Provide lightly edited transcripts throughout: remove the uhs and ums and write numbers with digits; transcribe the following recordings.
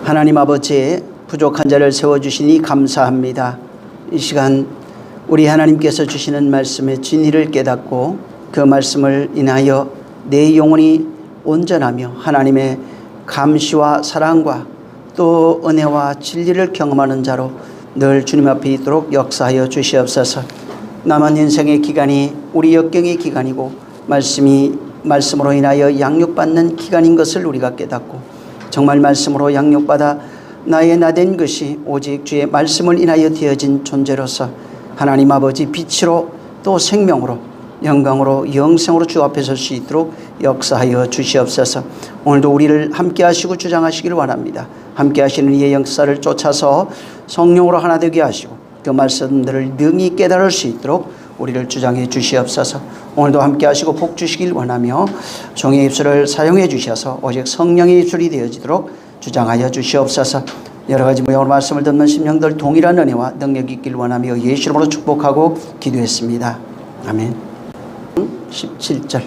하나님 아버지의 부족한 자를 세워주시니 감사합니다. 이 시간 우리 하나님께서 주시는 말씀의 진리를 깨닫고 그 말씀을 인하여 내 영혼이 온전하며 하나님의 감시와 사랑과 또 은혜와 진리를 경험하는 자로 늘 주님 앞에 있도록 역사하여 주시옵소서. 남은 인생의 기간이 우리 역경의 기간이고 말씀으로 인하여 양육받는 기간인 것을 우리가 깨닫고 정말 말씀으로 양육받아 나의 나된 것이 오직 주의 말씀을 인하여 되어진 존재로서 하나님 아버지 빛으로 또 생명으로 영광으로 영생으로 주 앞에 설 수 있도록 역사하여 주시옵소서. 오늘도 우리를 함께 하시고 주장하시기를 원합니다. 함께 하시는 이의 역사를 쫓아서 성령으로 하나 되게 하시고 그 말씀들을 능히 깨달을 수 있도록 우리를 주장해 주시옵소서. 오늘도 함께 하시고 복 주시길 원하며 종의 입술을 사용해 주셔서 오직 성령의 입술이 되어지도록 주장하여 주시옵소서. 여러 가지 모양으로 말씀을 듣는 심령들 동일한 은혜와 능력이 있길 원하며 예수 이름으로 축복하고 기도했습니다. 아멘. 17절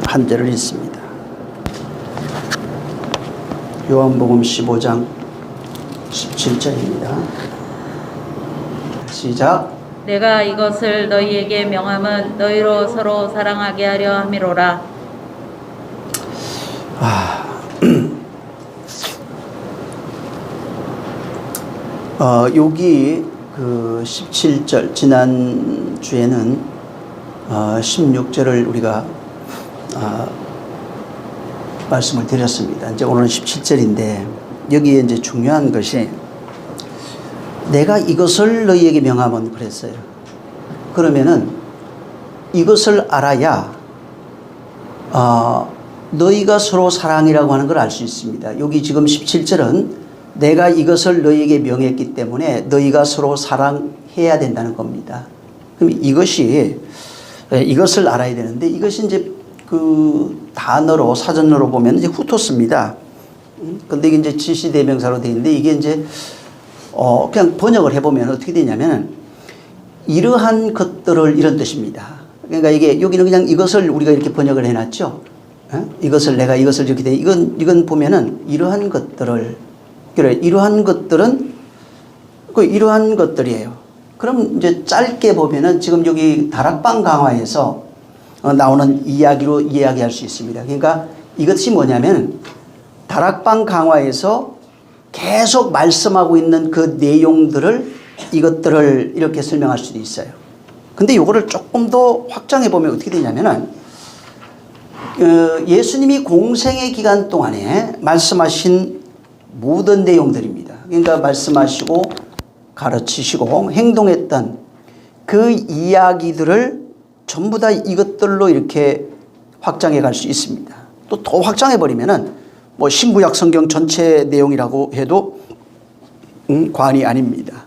한 절을 읽습니다. 요한복음 15장 17절입니다. 시작. 내가 이것을 너희에게 명함은 너희로 서로 사랑하게 하려 함이로라. 여기 그 17절 지난 주에는 16절을 우리가 말씀을 드렸습니다. 이제 오늘은 17절인데 여기에 이제 중요한 것이 내가 이것을 너희에게 명함은 그랬어요. 그러면은 이것을 알아야 너희가 서로 사랑이라고 하는 걸 알 수 있습니다. 여기 지금 17절은 내가 이것을 너희에게 명했기 때문에 너희가 서로 사랑해야 된다는 겁니다. 그럼 이것을 알아야 되는데 이것이 이제 그 단어로 사전으로 보면 이제 후토스입니다. 근데 이게 이제 지시대명사로 되어 있는데 이게 이제 그냥 번역을 해보면 어떻게 되냐면 이러한 것들을 이런 뜻입니다. 그러니까 이게 여기는 그냥 이것을 우리가 이렇게 번역을 해놨죠. 이것을 내가 이것을 이렇게 돼 이건 보면은 이러한 것들을 그래 이러한 것들은 이러한 것들이에요. 그럼 이제 짧게 보면은 지금 여기 다락방 강화에서 나오는 이야기로 이야기할 수 있습니다. 그러니까 이것이 뭐냐면 다락방 강화에서 계속 말씀하고 있는 그 이것들을 이렇게 설명할 수도 있어요. 근데 이거를 조금 더 확장해 보면 어떻게 되냐면은 예수님이 공생의 기간 동안에 말씀하신 모든 내용들입니다. 그러니까 말씀하시고 가르치시고 행동했던 그 이야기들을 전부 다 이것들로 이렇게 확장해 갈 수 있습니다. 또 더 확장해 버리면은 뭐 신구약 성경 전체 내용이라고 해도 과언이 아닙니다.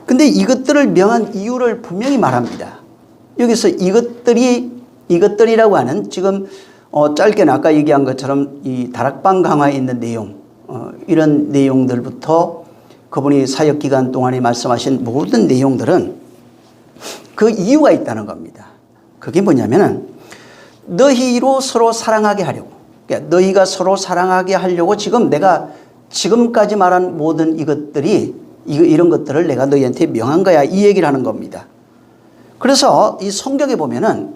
근데 이것들을 명한 이유를 분명히 말합니다. 여기서 이것들이라고 하는 지금 짧게는 아까 얘기한 것처럼 이 다락방 강화에 있는 내용 이런 내용들부터 그분이 사역기간 동안에 말씀하신 모든 내용들은 그 이유가 있다는 겁니다. 그게 뭐냐면은 너희로 서로 사랑하게 하려고 그러니까 너희가 서로 사랑하게 하려고 지금 내가 지금까지 말한 모든 이런 것들을 내가 너희한테 명한 거야 이 얘기를 하는 겁니다. 그래서 이 성경에 보면은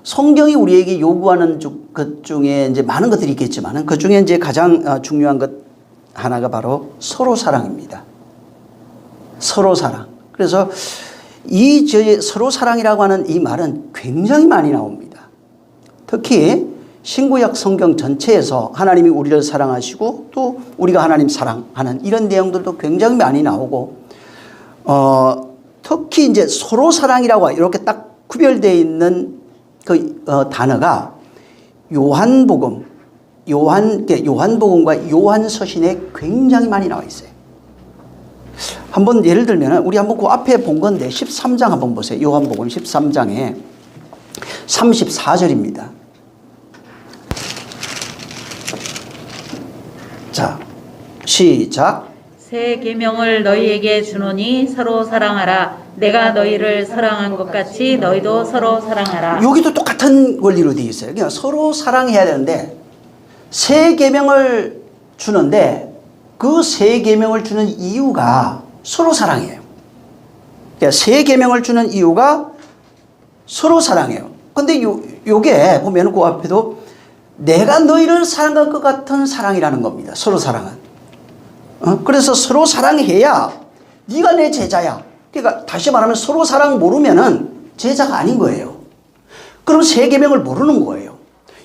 성경이 우리에게 요구하는 것 중에 이제 많은 것들이 있겠지만은 그 중에 이제 가장 중요한 것 하나가 바로 서로 사랑입니다. 서로 사랑. 그래서 서로 사랑이라고 하는 이 말은 굉장히 많이 나옵니다. 특히 신구약 성경 전체에서 하나님이 우리를 사랑하시고 또 우리가 하나님 사랑하는 이런 내용들도 굉장히 많이 나오고 특히 이제 서로 사랑이라고 이렇게 딱 구별되어 있는 그 단어가 요한복음과 요한서신에 굉장히 많이 나와 있어요. 한번 예를 들면 우리 한번 그 앞에 본 건데 13장 한번 보세요. 요한복음 13장에 34절입니다. 자, 시작. 새 계명을 너희에게 주노니 서로 사랑하라. 내가 너희를 사랑한 것 같이 너희도 서로 사랑하라. 여기도 똑같은 원리로 되어 있어요. 그냥 서로 사랑해야 되는데 새 계명을 주는데 그 세 계명을 주는 이유가 서로 사랑이에요. 그러니까 세 계명을 주는 이유가 서로 사랑해요. 근데 요게 보면 그 앞에도 내가 너희를 사랑한 것 같은 사랑이라는 겁니다. 서로 사랑은. 그래서 서로 사랑해야 네가 내 제자야. 그러니까 다시 말하면 서로 사랑 모르면은 제자가 아닌 거예요. 그럼 세 계명을 모르는 거예요.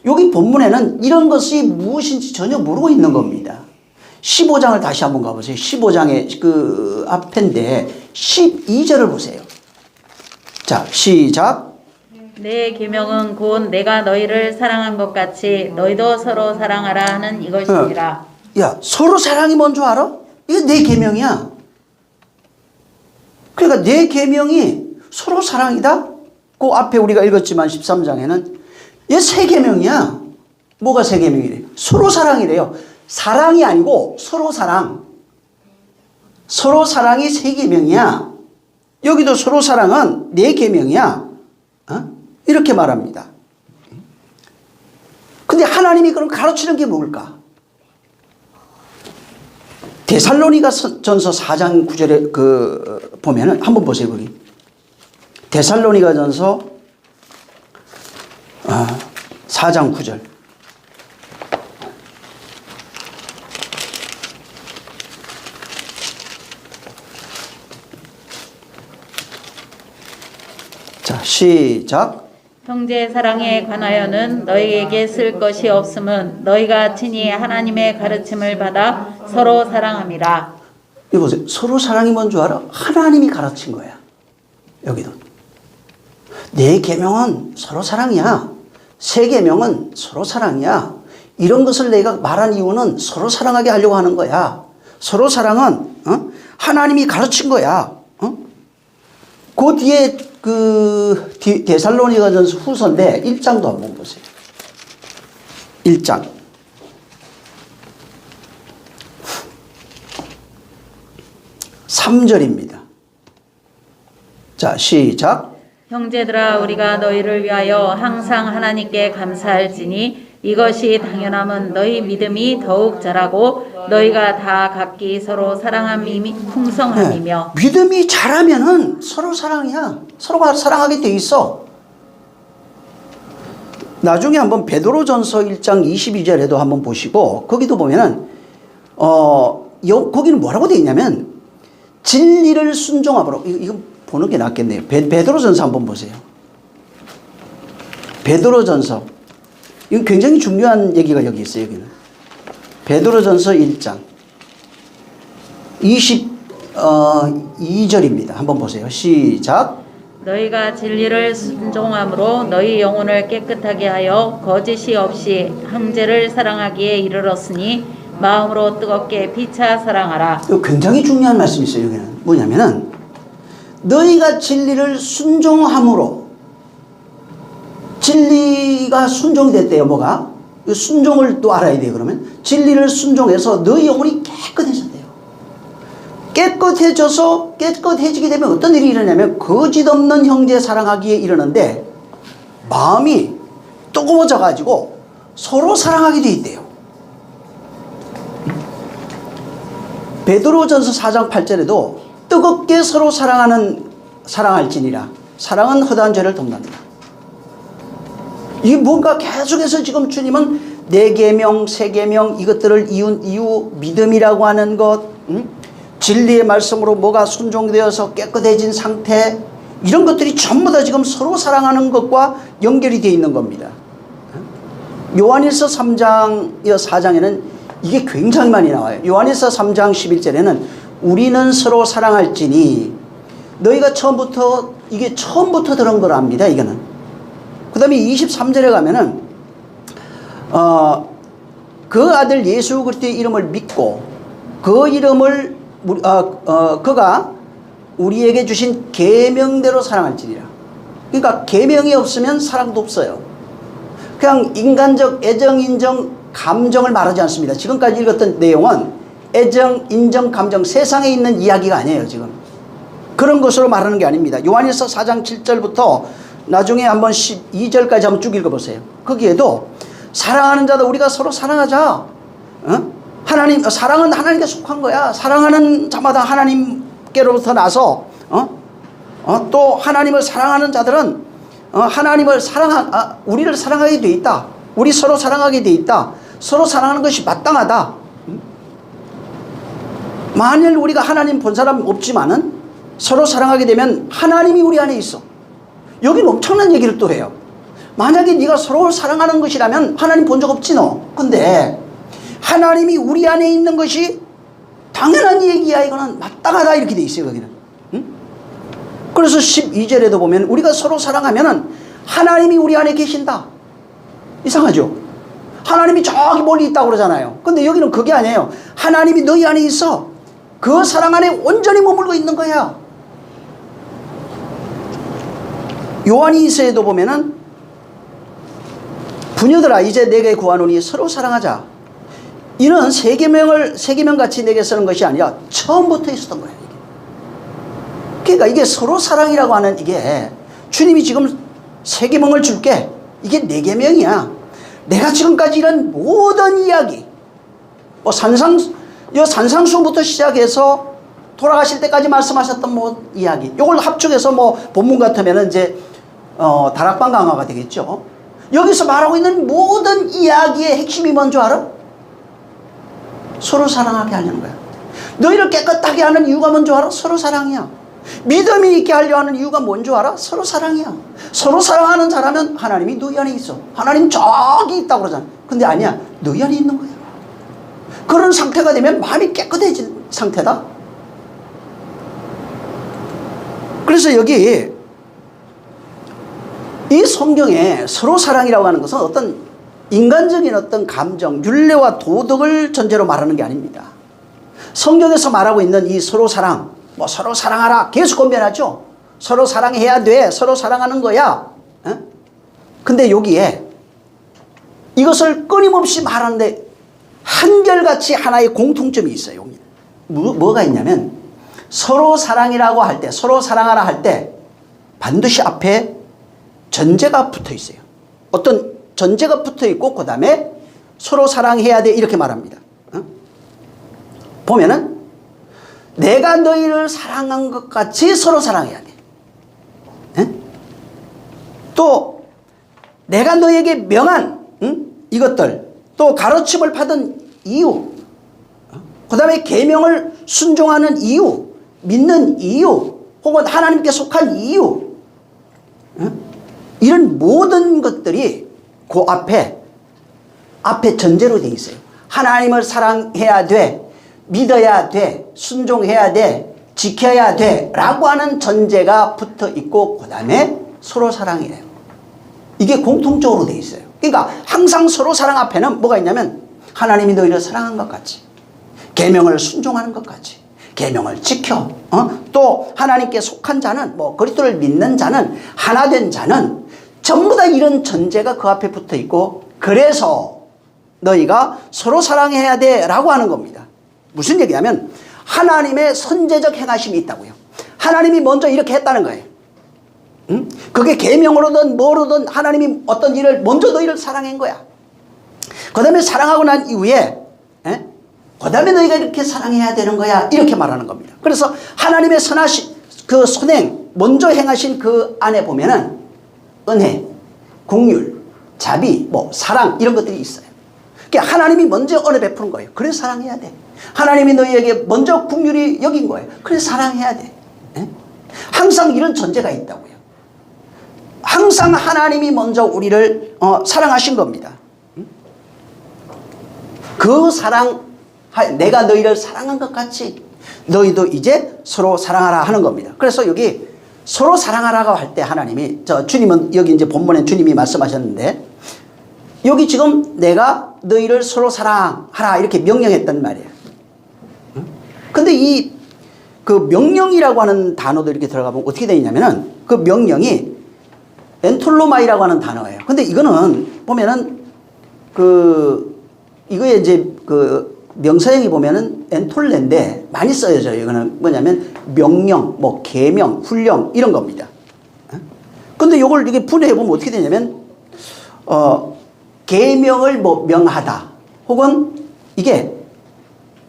여기 본문에는 이런 것이 무엇인지 전혀 모르고 있는 겁니다. 15장을 다시 한번 가보세요. 15장의 그 앞인데 12절을 보세요. 자, 시작. 내 계명은 곧 내가 너희를 사랑한 것 같이 너희도 서로 사랑하라 하는 이것이니라. 야, 서로 사랑이 뭔 줄 알아? 이게 내 계명이야. 그러니까 내 계명이 서로 사랑이다? 그 앞에 우리가 읽었지만 13장에는 얘 세 계명이야. 뭐가 세 계명이래? 서로 사랑이래요. 사랑이 아니고 서로 사랑. 서로 사랑이 세 계명이야. 여기도 서로 사랑은 네 계명이야. 이렇게 말합니다. 근데 하나님이 그럼 가르치는 게 뭘까? 데살로니가 전서 4장 9절에 보면은 한번 보세요, 거기. 데살로니가 전서 4장 9절. 자, 시작. 형제 사랑에 관하여는 너희에게 쓸 것이 없음은 너희가 친히 하나님의 가르침을 받아 서로 사랑함이라. 이거 보세요. 서로 사랑이 뭔 줄 알아? 하나님이 가르친 거야. 여기도. 네 계명은 서로 사랑이야. 세 계명은 서로 사랑이야. 이런 것을 내가 말한 이유는 서로 사랑하게 하려고 하는 거야. 서로 사랑은 하나님이 가르친 거야. 그 뒤에 데살로니가전서 후서인데 1장도 한번 보세요. 1장. 3절입니다. 자, 시작. 형제들아 우리가 너희를 위하여 항상 하나님께 감사할지니 이것이 당연함은 너희 믿음이 더욱 자라고 너희가 다 각기 서로 사랑함이 풍성함이며. 네, 믿음이 자라면은 서로 사랑이야. 서로가 사랑하게 돼 있어. 나중에 한번 베드로전서 1장 22절에도 한번 보시고 거기도 보면은 거기는 뭐라고 돼 있냐면 진리를 순종함으로. 이거 보는 게 낫겠네요. 베드로전서 한번 보세요. 베드로전서. 이건 굉장히 중요한 얘기가 여기 있어요. 여기는 베드로전서 1장 22절입니다. 한번 보세요. 시작. 너희가 진리를 순종함으로 너희 영혼을 깨끗하게 하여 거짓이 없이 형제를 사랑하기에 이르렀으니 마음으로 뜨겁게 피차 사랑하라. 이거 굉장히 중요한 말씀이 있어요. 여기는 뭐냐면은 너희가 진리를 순종함으로. 진리가 순종됐대요. 뭐가? 순종을 또 알아야 돼요. 그러면 진리를 순종해서 너희 영혼이 깨끗해졌대요. 깨끗해지게 되면 어떤 일이 일어나냐면 거짓 없는 형제 사랑하기에 이르는데 마음이 뜨거워져 가지고 서로 사랑하게 돼 있대요. 베드로전서 4장 8절에도 뜨겁게 서로 사랑할지니라. 사랑은 허다한 죄를 덮는다. 이 뭔가 계속해서 지금 주님은 네 계명, 세 계명 이것들을 이은 이유 믿음이라고 하는 것, 진리의 말씀으로 뭐가 순종되어서 깨끗해진 상태, 이런 것들이 전부 다 지금 서로 사랑하는 것과 연결이 되어 있는 겁니다. 요한일서 3장, 4장에는 이게 굉장히 많이 나와요. 요한일서 3장 11절에는 우리는 서로 사랑할지니 너희가 처음부터 들은 거랍니다. 이거는. 그 다음에 23절에 가면은 그 아들 예수 그리스도의 이름을 믿고 그 이름을 그가 우리에게 주신 계명대로 사랑할지니라. 그러니까 계명이 없으면 사랑도 없어요. 그냥 인간적 애정, 인정, 감정을 말하지 않습니다. 지금까지 읽었던 내용은 애정, 인정, 감정, 세상에 있는 이야기가 아니에요. 지금 그런 것으로 말하는 게 아닙니다. 요한일서 4장 7절부터 나중에 한번 12절까지 한번 쭉 읽어보세요. 거기에도 사랑하는 자도 우리가 서로 사랑하자. 사랑은 하나님께 속한 거야. 사랑하는 자마다 하나님께로부터 나서 또 하나님을 사랑하는 자들은 우리를 사랑하게 돼 있다. 우리 서로 사랑하게 돼 있다. 서로 사랑하는 것이 마땅하다. 만일 우리가 하나님 본 사람 없지만은 서로 사랑하게 되면 하나님이 우리 안에 있어. 여기는 엄청난 얘기를 또 해요. 만약에 네가 서로 사랑하는 것이라면 하나님 본 적 없지 너. 근데 하나님이 우리 안에 있는 것이 당연한 얘기야. 이거는 마땅하다 이렇게 돼 있어요. 거기는. 그래서 12절에도 보면 우리가 서로 사랑하면은 하나님이 우리 안에 계신다. 이상하죠? 하나님이 저기 멀리 있다고 그러잖아요. 근데 여기는 그게 아니에요. 하나님이 너희 안에 있어. 그 사랑 안에 온전히 머물고 있는 거야. 요한이서에도 보면은 부녀들아 이제 내게 구하노니 서로 사랑하자. 이는 세계명 같이 내게 쓰는 것이 아니라 처음부터 있었던 거예요. 그러니까 이게 서로 사랑이라고 하는 이게 주님이 지금 세계명을 줄게. 이게 내 계명이야. 내가 지금까지 이런 모든 이야기, 뭐 산상수부터 시작해서 돌아가실 때까지 말씀하셨던 뭐 이야기, 이걸 합축해서 뭐 본문 같으면은 이제 다락방 강화가 되겠죠. 여기서 말하고 있는 모든 이야기의 핵심이 뭔 줄 알아? 서로 사랑하게 하려는 거야. 너희를 깨끗하게 하는 이유가 뭔 줄 알아? 서로 사랑이야. 믿음이 있게 하려 하는 이유가 뭔 줄 알아? 서로 사랑이야. 서로 사랑하는 자라면 하나님이 너희 안에 있어. 하나님 저기 있다고 그러잖아. 근데 아니야. 너희 안에 있는 거야. 그런 상태가 되면 마음이 깨끗해진 상태다. 그래서 여기 이 성경에 서로 사랑이라고 하는 것은 어떤 인간적인 어떤 감정, 윤례와 도덕을 전제로 말하는 게 아닙니다. 성경에서 말하고 있는 이 서로 사랑, 뭐 서로 사랑하라 계속 권면하죠. 서로 사랑해야 돼. 서로 사랑하는 거야. 근데 여기에 이것을 끊임없이 말하는데 한결같이 하나의 공통점이 있어요. 뭐가 있냐면 서로 사랑이라고 할 때, 서로 사랑하라 할 때 반드시 앞에 전제가 붙어 있어요. 어떤 전제가 붙어 있고 그 다음에 서로 사랑해야 돼 이렇게 말합니다. 보면은 내가 너희를 사랑한 것 같이 서로 사랑해야 돼. 또 내가 너에게 명한 이것들, 또 가르침을 받은 이유, 그 다음에 계명을 순종하는 이유, 믿는 이유, 혹은 하나님께 속한 이유, 이런 모든 것들이 그 앞에 전제로 되어 있어요. 하나님을 사랑해야 돼, 믿어야 돼, 순종해야 돼, 지켜야 돼 라고 하는 전제가 붙어 있고 그 다음에 서로 사랑이래요. 이게 공통적으로 되어 있어요. 그러니까 항상 서로 사랑 앞에는 뭐가 있냐면 하나님이 너희를 사랑한 것 같이, 계명을 순종하는 것 같이, 계명을 지켜, 또 하나님께 속한 자는, 뭐 그리스도를 믿는 자는, 하나된 자는 전부 다 이런 전제가 그 앞에 붙어 있고, 그래서 너희가 서로 사랑해야 돼 라고 하는 겁니다. 무슨 얘기냐면 하나님의 선제적 행하심이 있다고요. 하나님이 먼저 이렇게 했다는 거예요. 그게 계명으로든 뭐로든 하나님이 어떤 일을 먼저 너희를 사랑한 거야. 그 다음에 사랑하고 난 이후에 그 다음에 너희가 이렇게 사랑해야 되는 거야 이렇게 말하는 겁니다. 그래서 하나님의 선하신 그 선행 먼저 행하신 그 안에 보면은 은혜, 긍휼, 자비, 뭐 사랑 이런 것들이 있어요. 그러니까 하나님이 먼저 은혜 베푸는 거예요. 그래서 사랑해야 돼. 하나님이 너희에게 먼저 긍휼히 여긴 거예요. 그래서 사랑해야 돼. 항상 이런 전제가 있다고요. 항상 하나님이 먼저 우리를 사랑하신 겁니다. 그 사랑, 내가 너희를 사랑한 것 같이 너희도 이제 서로 사랑하라 하는 겁니다. 그래서 여기 서로 사랑하라고 할 때 하나님이, 주님은 여기 이제 본문에 주님이 말씀하셨는데, 여기 지금 내가 너희를 서로 사랑하라 이렇게 명령했단 말이에요. 근데 그 명령이라고 하는 단어도 이렇게 들어가 보면 어떻게 되냐면은 그 명령이 엔톨로마이라고 하는 단어예요. 근데 이거는 보면은 이거에 이제 명사형이 보면은 엔톨레인데 많이 쓰여져요. 이거는 뭐냐면 명령, 뭐 계명, 훈령 이런 겁니다. 근데 이걸 이렇게 분해해 보면 어떻게 되냐면 계명을 뭐 명하다, 혹은 이게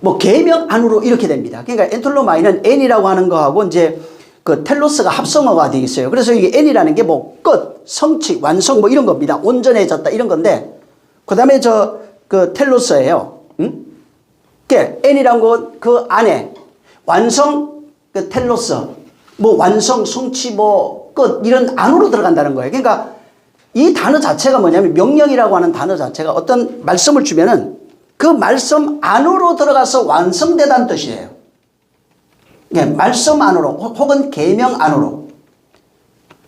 뭐 계명 안으로 이렇게 됩니다. 그러니까 엔톨로마이는 N이라고 하는 거하고 이제 그 텔로스가 합성어가 되어 있어요. 그래서 이게 N이라는 게 뭐 끝, 성취, 완성 뭐 이런 겁니다. 온전해졌다 이런 건데 그 다음에 그 텔로스예요. 응? N이라는 건 그 안에 완성, 그 텔로스, 뭐 완성, 성취, 뭐 끝 이런 안으로 들어간다는 거예요. 그러니까 이 단어 자체가 뭐냐면 명령이라고 하는 단어 자체가 어떤 말씀을 주면은 그 말씀 안으로 들어가서 완성되다는 뜻이에요. 말씀 안으로 혹은 계명 안으로.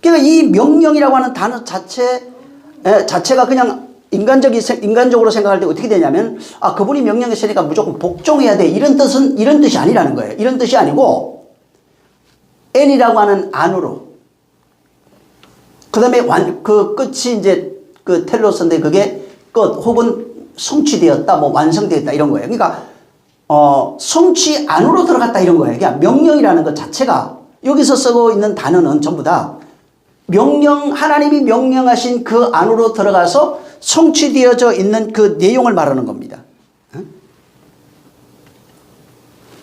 그러니까 이 명령이라고 하는 단어 자체가 그냥 인간적으로 생각할 때 어떻게 되냐면 아 그분이 명령했으니까 무조건 복종해야 돼 이런 뜻이 아니라는 거예요. 이런 뜻이 아니고 N이라고 하는 안으로 그 다음에 그 끝이 이제 그 텔로스인데 그게 끝 혹은 성취되었다 뭐 완성되었다 이런 거예요. 그러니까 성취 안으로 들어갔다 이런 거예요. 그러니까 명령이라는 것 자체가 여기서 쓰고 있는 단어는 전부 다 하나님이 명령하신 그 안으로 들어가서 성취되어져 있는 그 내용을 말하는 겁니다.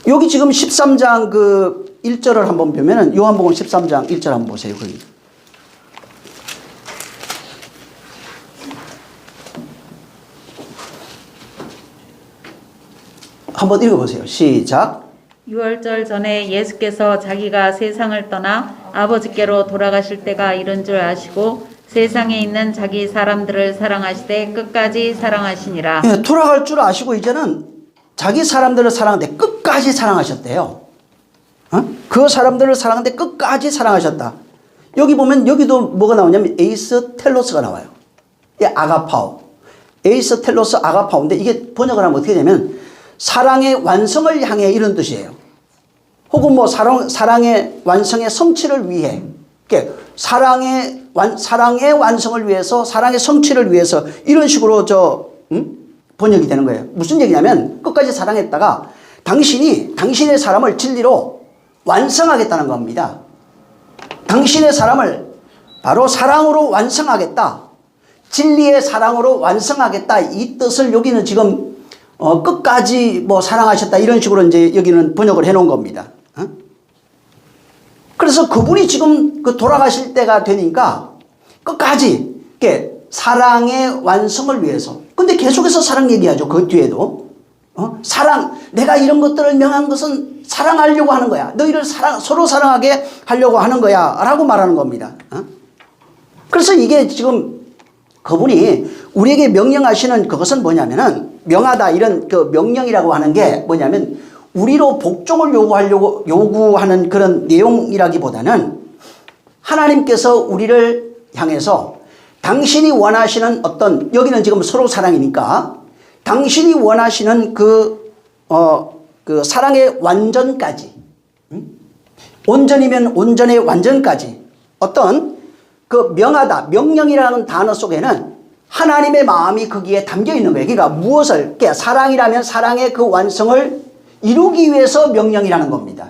여기 지금 13장 그 1절을 한번 보면은 요한복음 13장 1절 한번 보세요. 거기. 한번 읽어보세요. 시작. 유월절 전에 예수께서 자기가 세상을 떠나 아버지께로 돌아가실 때가 이른 줄 아시고 세상에 있는 자기 사람들을 사랑하시되 끝까지 사랑하시니라. 예, 돌아갈 줄 아시고 이제는 자기 사람들을 사랑하는데 끝까지 사랑하셨대요. 그 사람들을 사랑하는데 끝까지 사랑하셨다. 여기 보면 여기도 뭐가 나오냐면 에이스 텔로스가 나와요. 예, 아가파오. 에이스 텔로스 아가파오인데 이게 번역을 하면 어떻게 되냐면 사랑의 완성을 향해 이런 뜻이에요. 혹은 뭐 사랑의 완성의 성취를 위해, 사랑의 완성을 위해서, 사랑의 성취를 위해서 이런 식으로 번역이 되는 거예요. 무슨 얘기냐면 끝까지 사랑했다가 당신의 사람을 진리로 완성하겠다는 겁니다. 당신의 사람을 바로 사랑으로 완성하겠다. 진리의 사랑으로 완성하겠다. 이 뜻을 여기는 지금 끝까지 뭐 사랑하셨다 이런 식으로 이제 여기는 번역을 해 놓은 겁니다. 그래서 그분이 지금 그 돌아가실 때가 되니까 끝까지 사랑의 완성을 위해서. 근데 계속해서 사랑 얘기하죠. 그 뒤에도. 사랑, 내가 이런 것들을 명한 것은 사랑하려고 하는 거야. 너희를 서로 사랑하게 하려고 하는 거야. 라고 말하는 겁니다. 그래서 이게 지금 그분이 우리에게 명령하시는 그것은 뭐냐면은 명하다 이런 그 명령이라고 하는 게 뭐냐면 우리로 복종을 요구하는 그런 내용이라기보다는 하나님께서 우리를 향해서 당신이 원하시는 어떤 여기는 지금 서로 사랑이니까 당신이 원하시는 그 사랑의 완전까지 온전이면 온전의 완전까지 어떤 그 명령이라는 단어 속에는 하나님의 마음이 거기에 담겨 있는 거예요. 그러니까 무엇을, 사랑이라면 사랑의 그 완성을 이루기 위해서 명령이라는 겁니다.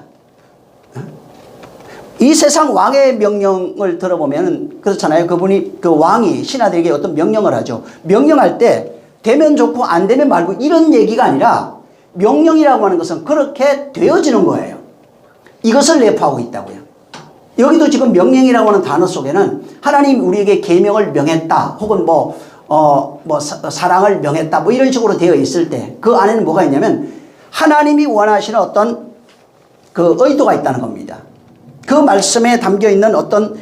이 세상 왕의 명령을 들어보면 그렇잖아요. 그분이, 그 왕이 신하들에게 어떤 명령을 하죠. 명령할 때 되면 좋고 안 되면 말고 이런 얘기가 아니라 명령이라고 하는 것은 그렇게 되어지는 거예요. 이것을 내포하고 있다고요. 여기도 지금 명령이라고 하는 단어 속에는 하나님 우리에게 계명을 명했다 혹은 사랑을 명했다 뭐 이런 식으로 되어 있을 때 그 안에는 뭐가 있냐면 하나님이 원하시는 어떤 그 의도가 있다는 겁니다. 그 말씀에 담겨 있는 어떤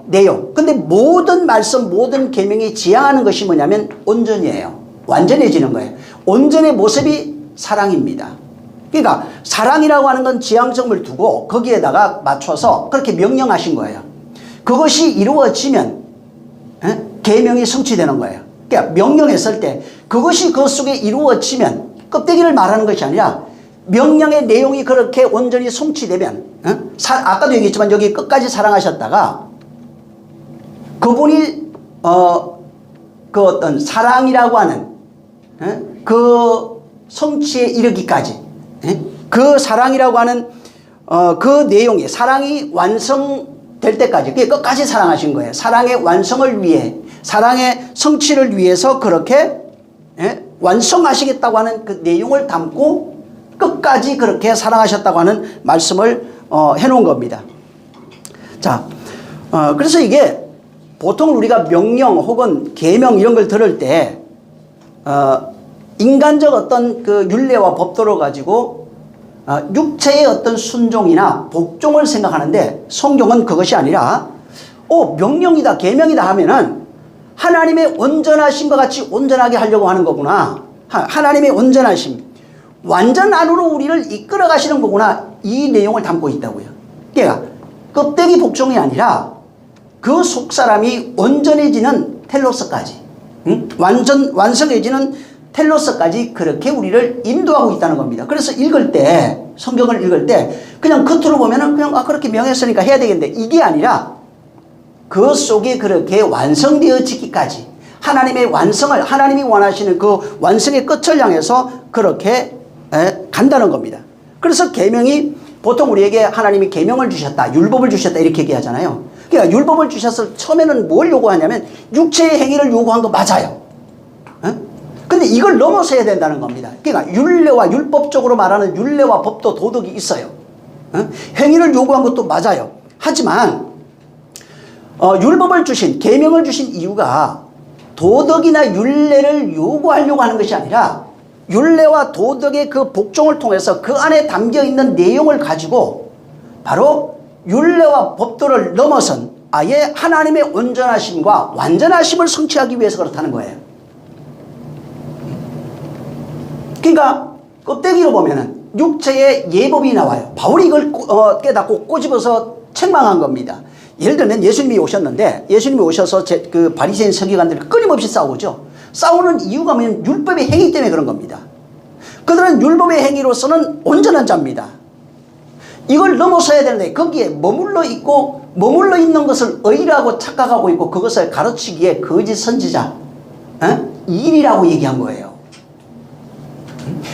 내용. 근데 모든 말씀, 모든 계명이 지향하는 것이 뭐냐면 온전이에요. 완전해지는 거예요. 온전의 모습이 사랑입니다. 그러니까 사랑이라고 하는 건 지향점을 두고 거기에다가 맞춰서 그렇게 명령하신 거예요. 그것이 이루어지면 계명이 성취되는 거예요. 그러니까 명령했을 때 그것이 그 속에 이루어지면 껍데기를 말하는 것이 아니라 명령의 내용이 그렇게 온전히 성취되면 아까도 얘기했지만 여기 끝까지 사랑하셨다가 그분이 그 어떤 사랑이라고 하는 그 성취에 이르기까지 그 사랑이라고 하는 그 내용이 사랑이 완성될 때까지 그게 끝까지 사랑하신 거예요. 사랑의 완성을 위해 사랑의 성취를 위해서 그렇게 완성하시겠다고 하는 그 내용을 담고 끝까지 그렇게 사랑하셨다고 하는 말씀을 해놓은 겁니다. 자, 그래서 이게 보통 우리가 명령 혹은 계명 이런 걸 들을 때 인간적 어떤 그 율례와 법도를 가지고 육체의 어떤 순종이나 복종을 생각하는데 성경은 그것이 아니라 명령이다 계명이다 하면은 하나님의 온전하심과 같이 온전하게 하려고 하는 거구나. 하나님의 온전하심 완전 안으로 우리를 이끌어 가시는 거구나. 이 내용을 담고 있다고요. 그러니까 껍데기 복종이 아니라 그 속사람이 온전해지는 텔로스까지 완성해지는 텔로스까지 그렇게 우리를 인도하고 있다는 겁니다. 그래서 읽을 때 성경을 읽을 때 그냥 겉으로 보면은 그냥 그렇게 명했으니까 해야 되겠는데 이게 아니라 그 속에 그렇게 완성되어지기까지 하나님의 완성을 하나님이 원하시는 그 완성의 끝을 향해서 그렇게 간다는 겁니다. 그래서 계명이 보통 우리에게 하나님이 계명을 주셨다 율법을 주셨다 이렇게 얘기하잖아요. 그러니까 율법을 주셔서 처음에는 뭘 요구하냐면 육체의 행위를 요구한 거 맞아요. 근데 이걸 넘어서야 된다는 겁니다. 그러니까 율례와 율법적으로 말하는 율례와 법도 도덕이 있어요. 행위를 요구한 것도 맞아요. 하지만 율법을 주신 계명을 주신 이유가 도덕이나 율례를 요구하려고 하는 것이 아니라 율례와 도덕의 그 복종을 통해서 그 안에 담겨있는 내용을 가지고 바로 율례와 법도를 넘어선 아예 하나님의 온전하심과 완전하심을 성취하기 위해서 그렇다는 거예요. 그러니까 껍데기로 보면은 육체의 예법이 나와요. 바울이 이걸 깨닫고 꼬집어서 책망한 겁니다. 예를 들면 예수님이 오셨는데 예수님이 오셔서 그 바리새인 서기관들이 끊임없이 싸우죠. 싸우는 이유가 뭐냐면 율법의 행위 때문에 그런 겁니다. 그들은 율법의 행위로서는 온전한 자입니다. 이걸 넘어서야 되는데 거기에 머물러 있는 것을 의라고 착각하고 있고 그것을 가르치기에 거짓 선지자 일이라고 얘기한 거예요.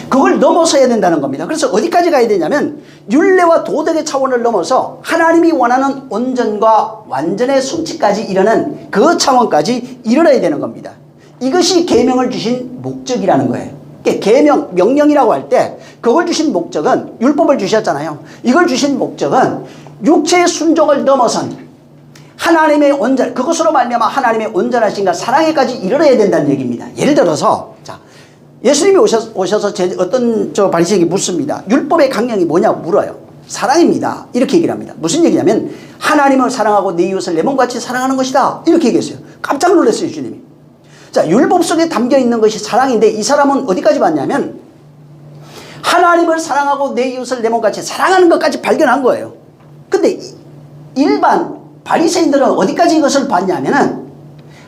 그걸 넘어서야 된다는 겁니다. 그래서 어디까지 가야 되냐면 율례와 도덕의 차원을 넘어서 하나님이 원하는 온전과 완전의 성취까지 이르는 그 차원까지 이르러야 되는 겁니다. 이것이 계명을 주신 목적이라는 거예요. 계명, 명령이라고 할 때 그걸 주신 목적은 율법을 주셨잖아요. 이걸 주신 목적은 육체의 순종을 넘어선 하나님의 온전, 그것으로 말미암아 하나님의 온전하신가 사랑에까지 이르러야 된다는 얘기입니다. 예를 들어서 자, 예수님이 오셔서 어떤 바리새인이 묻습니다. 율법의 강령이 뭐냐고 물어요. 사랑입니다. 이렇게 얘기를 합니다. 무슨 얘기냐면 하나님을 사랑하고 내 이웃을 내 몸같이 사랑하는 것이다. 이렇게 얘기했어요. 깜짝 놀랐어요, 주님이. 자, 율법 속에 담겨 있는 것이 사랑인데 이 사람은 어디까지 봤냐면 하나님을 사랑하고 내 이웃을 내 몸같이 사랑하는 것까지 발견한 거예요. 근데 일반 바리새인들은 어디까지 이것을 봤냐면은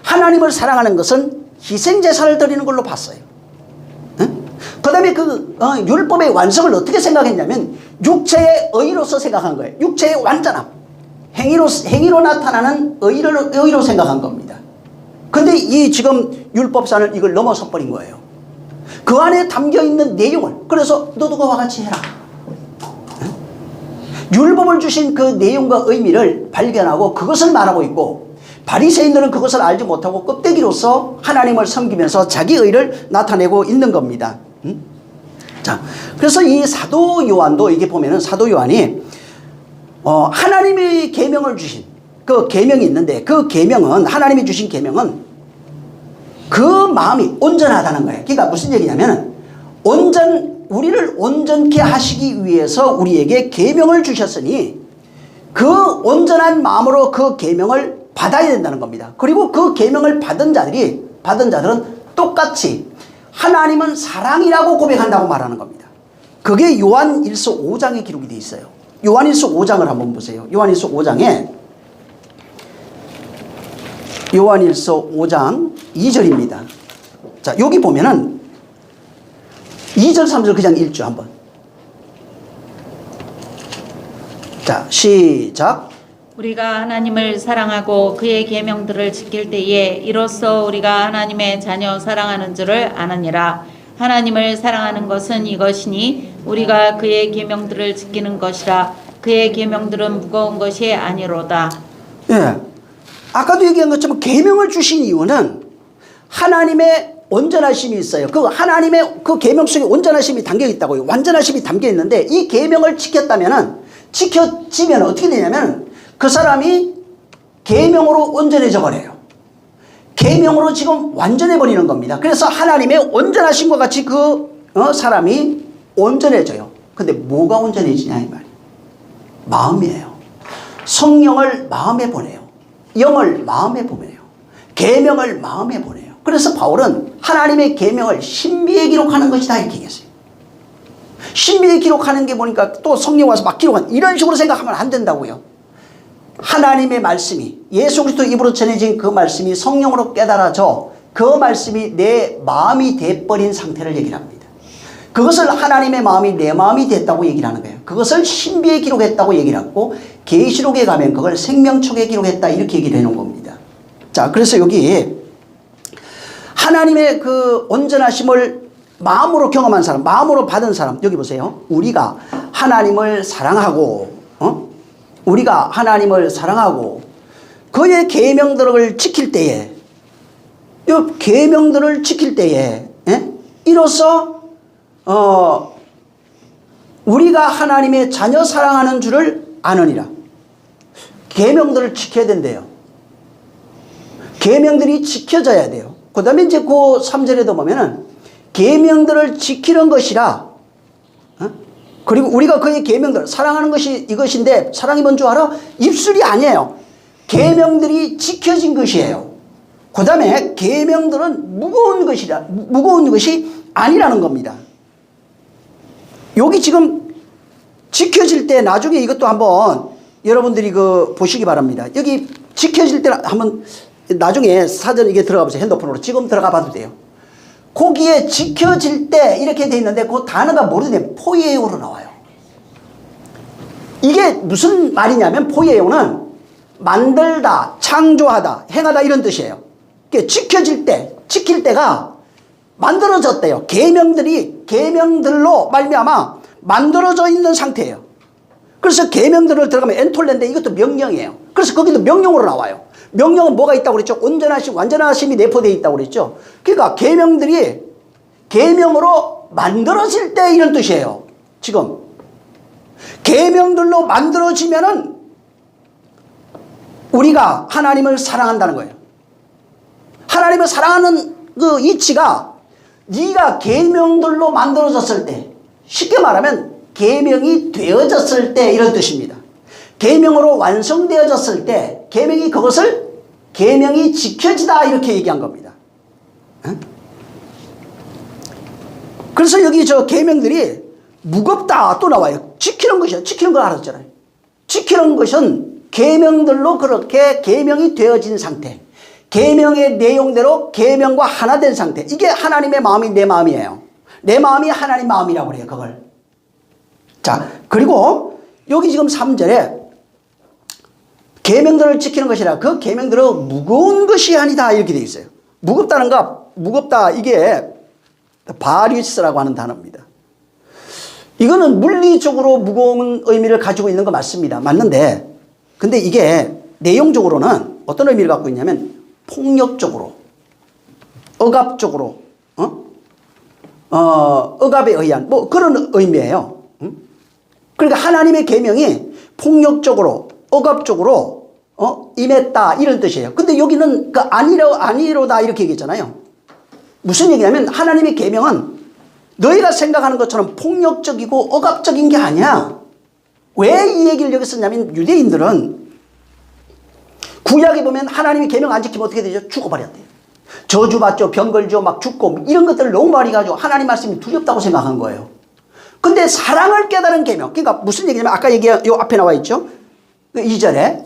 하나님을 사랑하는 것은 희생제사를 드리는 걸로 봤어요. 그 다음에 율법의 완성을 어떻게 생각했냐면 육체의 의로서 생각한 거예요. 육체의 완전함. 행위로 나타나는 의로 생각한 겁니다. 근데 이 지금 율법사는 이걸 넘어서 버린 거예요. 그 안에 담겨있는 내용을 그래서 너도 그와 같이 해라. 율법을 주신 그 내용과 의미를 발견하고 그것을 말하고 있고 바리새인들은 그것을 알지 못하고 껍데기로서 하나님을 섬기면서 자기 의를 나타내고 있는 겁니다. 자, 그래서 이 사도 요한도 이게 보면은 사도 요한이 하나님이 계명을 주신 그 계명이 있는데 그 계명은 하나님이 주신 계명은 그 마음이 온전하다는 거예요. 그러니까 무슨 얘기냐면은 우리를 온전케 하시기 위해서 우리에게 계명을 주셨으니 그 온전한 마음으로 그 계명을 받아야 된다는 겁니다. 그리고 그 계명을 받은 자들은 똑같이 하나님은 사랑이라고 고백한다고 말하는 겁니다. 그게 요한일서 5장에 기록이 되어 있어요. 요한일서 5장을 한번 보세요. 요한일서 5장 2절입니다. 자, 여기 보면은 2절 3절 그냥 읽죠 한번. 자, 시작. 우리가 하나님을 사랑하고 그의 계명들을 지킬 때에 이로써 우리가 하나님의 자녀 사랑하는 줄을 아느니라. 하나님을 사랑하는 것은 이것이니 우리가 그의 계명들을 지키는 것이라. 그의 계명들은 무거운 것이 아니로다. 예, 아까도 얘기한 것처럼 계명을 주신 이유는 하나님의 온전하심이 있어요. 그 하나님의 그 계명 속에 온전하심이 담겨 있다고요. 완전하심이 담겨 있는데 이 계명을 지켜지면 어떻게 되냐면 그 사람이 계명으로 온전해져 버려요. 계명으로 지금 완전해 버리는 겁니다. 그래서 하나님의 온전하심과 같이 그 사람이 온전해져요. 근데 뭐가 온전해지냐 이 말이에요. 마음이에요. 성령을 마음에 보내요. 영을 마음에 보내요. 계명을 마음에 보내요. 그래서 바울은 하나님의 계명을 신비에 기록하는 것이다 이렇게 얘기했어요. 신비에 기록하는 게 보니까 또 성령 와서 막 기록한 이런 식으로 생각하면 안 된다고요. 하나님의 말씀이 예수 그리스도 입으로 전해진 그 말씀이 성령으로 깨달아져 그 말씀이 내 마음이 돼버린 상태를 얘기를 합니다. 그것을 하나님의 마음이 내 마음이 됐다고 얘기를 하는 거예요. 그것을 신비에 기록했다고 얘기를 하고 계시록에 가면 그걸 생명책에 기록했다 이렇게 얘기를 해놓은 겁니다. 자, 그래서 여기 하나님의 그 온전하심을 마음으로 경험한 사람, 마음으로 받은 사람, 여기 보세요. 우리가 하나님을 사랑하고 우리가 하나님을 사랑하고 그의 계명들을 지킬 때에 이 계명들을 지킬 때에 이로써 우리가 하나님의 자녀 사랑하는 줄을 아느니라. 계명들을 지켜야 된대요. 계명들이 지켜져야 돼요. 그 다음에 이제 그 3절에도 보면은 계명들을 지키는 것이라 그리고 우리가 그의 계명들 사랑하는 것이 이것인데 사랑이 뭔 줄 알아? 입술이 아니에요. 계명들이 지켜진 것이에요. 그 다음에 계명들은 무거운 것이 아니라는 겁니다. 여기 지금 지켜질 때 나중에 이것도 한번 여러분들이 그 보시기 바랍니다. 여기 지켜질 때 한번 나중에 사전 이게 들어가 보세요. 핸드폰으로 지금 들어가 봐도 돼요. 거기에 지켜질 때 이렇게 돼 있는데 그 단어가 모르네. 포이에오로 나와요. 이게 무슨 말이냐면 포이에오는 만들다, 창조하다, 행하다 이런 뜻이에요. 지켜질 때, 지킬 때가 만들어졌대요. 계명들로 말미암아 만들어져 있는 상태예요. 그래서 계명들을 들어가면 엔톨레인데 이것도 명령이에요. 그래서 거기도 명령으로 나와요. 명령은 뭐가 있다고 그랬죠? 온전하심, 완전하심이 내포되어 있다고 그랬죠? 그러니까 계명들이 계명으로 만들어질 때 이런 뜻이에요. 지금 계명들로 만들어지면은 우리가 하나님을 사랑한다는 거예요. 하나님을 사랑하는 그 이치가 네가 계명들로 만들어졌을 때, 쉽게 말하면 계명이 되어졌을 때 이런 뜻입니다. 계명으로 완성되어졌을 때 계명이 지켜지다 이렇게 얘기한 겁니다. 그래서 여기 저 계명들이 무겁다 또 나와요. 지키는 것이요. 지키는 걸 알았잖아요. 지키는 것은 계명들로 그렇게 계명이 되어진 상태. 계명의 내용대로 계명과 하나 된 상태. 이게 하나님의 마음이 내 마음이에요. 내 마음이 하나님 마음이라고 그래요. 그걸. 자, 그리고 여기 지금 3절에 계명들을 지키는 것이라 그 계명들은 무거운 것이 아니다 이렇게 되어 있어요. 무겁다 이게 바리스라고 하는 단어입니다. 이거는 물리적으로 무거운 의미를 가지고 있는 거 맞습니다. 맞는데 근데 이게 내용적으로는 어떤 의미를 갖고 있냐면 폭력적으로, 억압적으로, 억압에 의한 뭐 그런 의미예요. 그러니까 하나님의 계명이 폭력적으로, 억압적으로 임했다 이런 뜻이에요. 근데 여기는 그 아니로다 이렇게 얘기했잖아요. 무슨 얘기냐면 하나님의 계명은 너희가 생각하는 것처럼 폭력적이고 억압적인 게 아니야. 왜 이 얘기를 여기 썼냐면 유대인들은 구약에 보면 하나님의 계명 안 지키면 어떻게 되죠? 죽어버렸대요. 저주받죠, 병 걸죠, 막 죽고 이런 것들을 너무 많이 가지고 하나님 말씀이 두렵다고 생각한 거예요. 근데 사랑을 깨달은 계명, 그러니까 무슨 얘기냐면 아까 요 앞에 나와 있죠? 2절에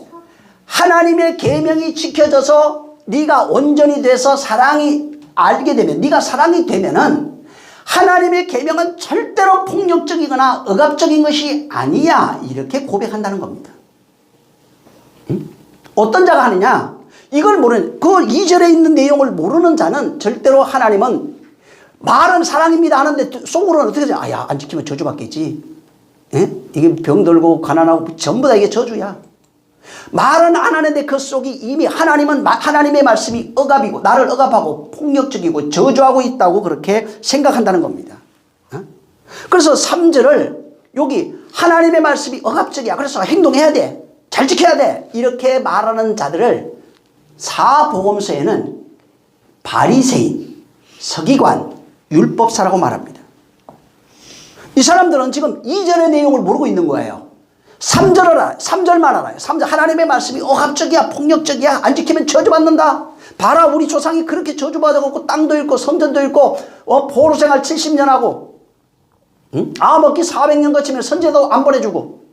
하나님의 계명이 지켜져서 네가 온전히 돼서 사랑이 알게 되면, 네가 사랑이 되면은 하나님의 계명은 절대로 폭력적이거나 억압적인 것이 아니야 이렇게 고백한다는 겁니다. 어떤 자가 하느냐? 이걸 모르는, 그 2절에 있는 내용을 모르는 자는 절대로 하나님은 말은 사랑입니다 하는데 속으로는 어떻게 되냐? 야, 안 지키면 저주받겠지. 이게 병들고 가난하고 전부 다 이게 저주야. 말은 안 하는데 그 속이 이미 하나님의 말씀이 억압이고 나를 억압하고 폭력적이고 저주하고 있다고 그렇게 생각한다는 겁니다. 그래서 3절을 여기 하나님의 말씀이 억압적이야. 그래서 행동해야 돼. 잘 지켜야 돼. 이렇게 말하는 자들을 사복음서에는 바리새인, 서기관, 율법사라고 말합니다. 이 사람들은 지금 2절의 내용을 모르고 있는 거예요. 3절을 알아요. 3절만 알아요. 3절 하나님의 말씀이 억압적이야, 폭력적이야, 안 지키면 저주받는다. 봐라, 우리 조상이 그렇게 저주받아갖고 땅도 잃고 성전도 잃고 포로생활 70년 하고 먹기 400년 거치면 선제도 안 보내주고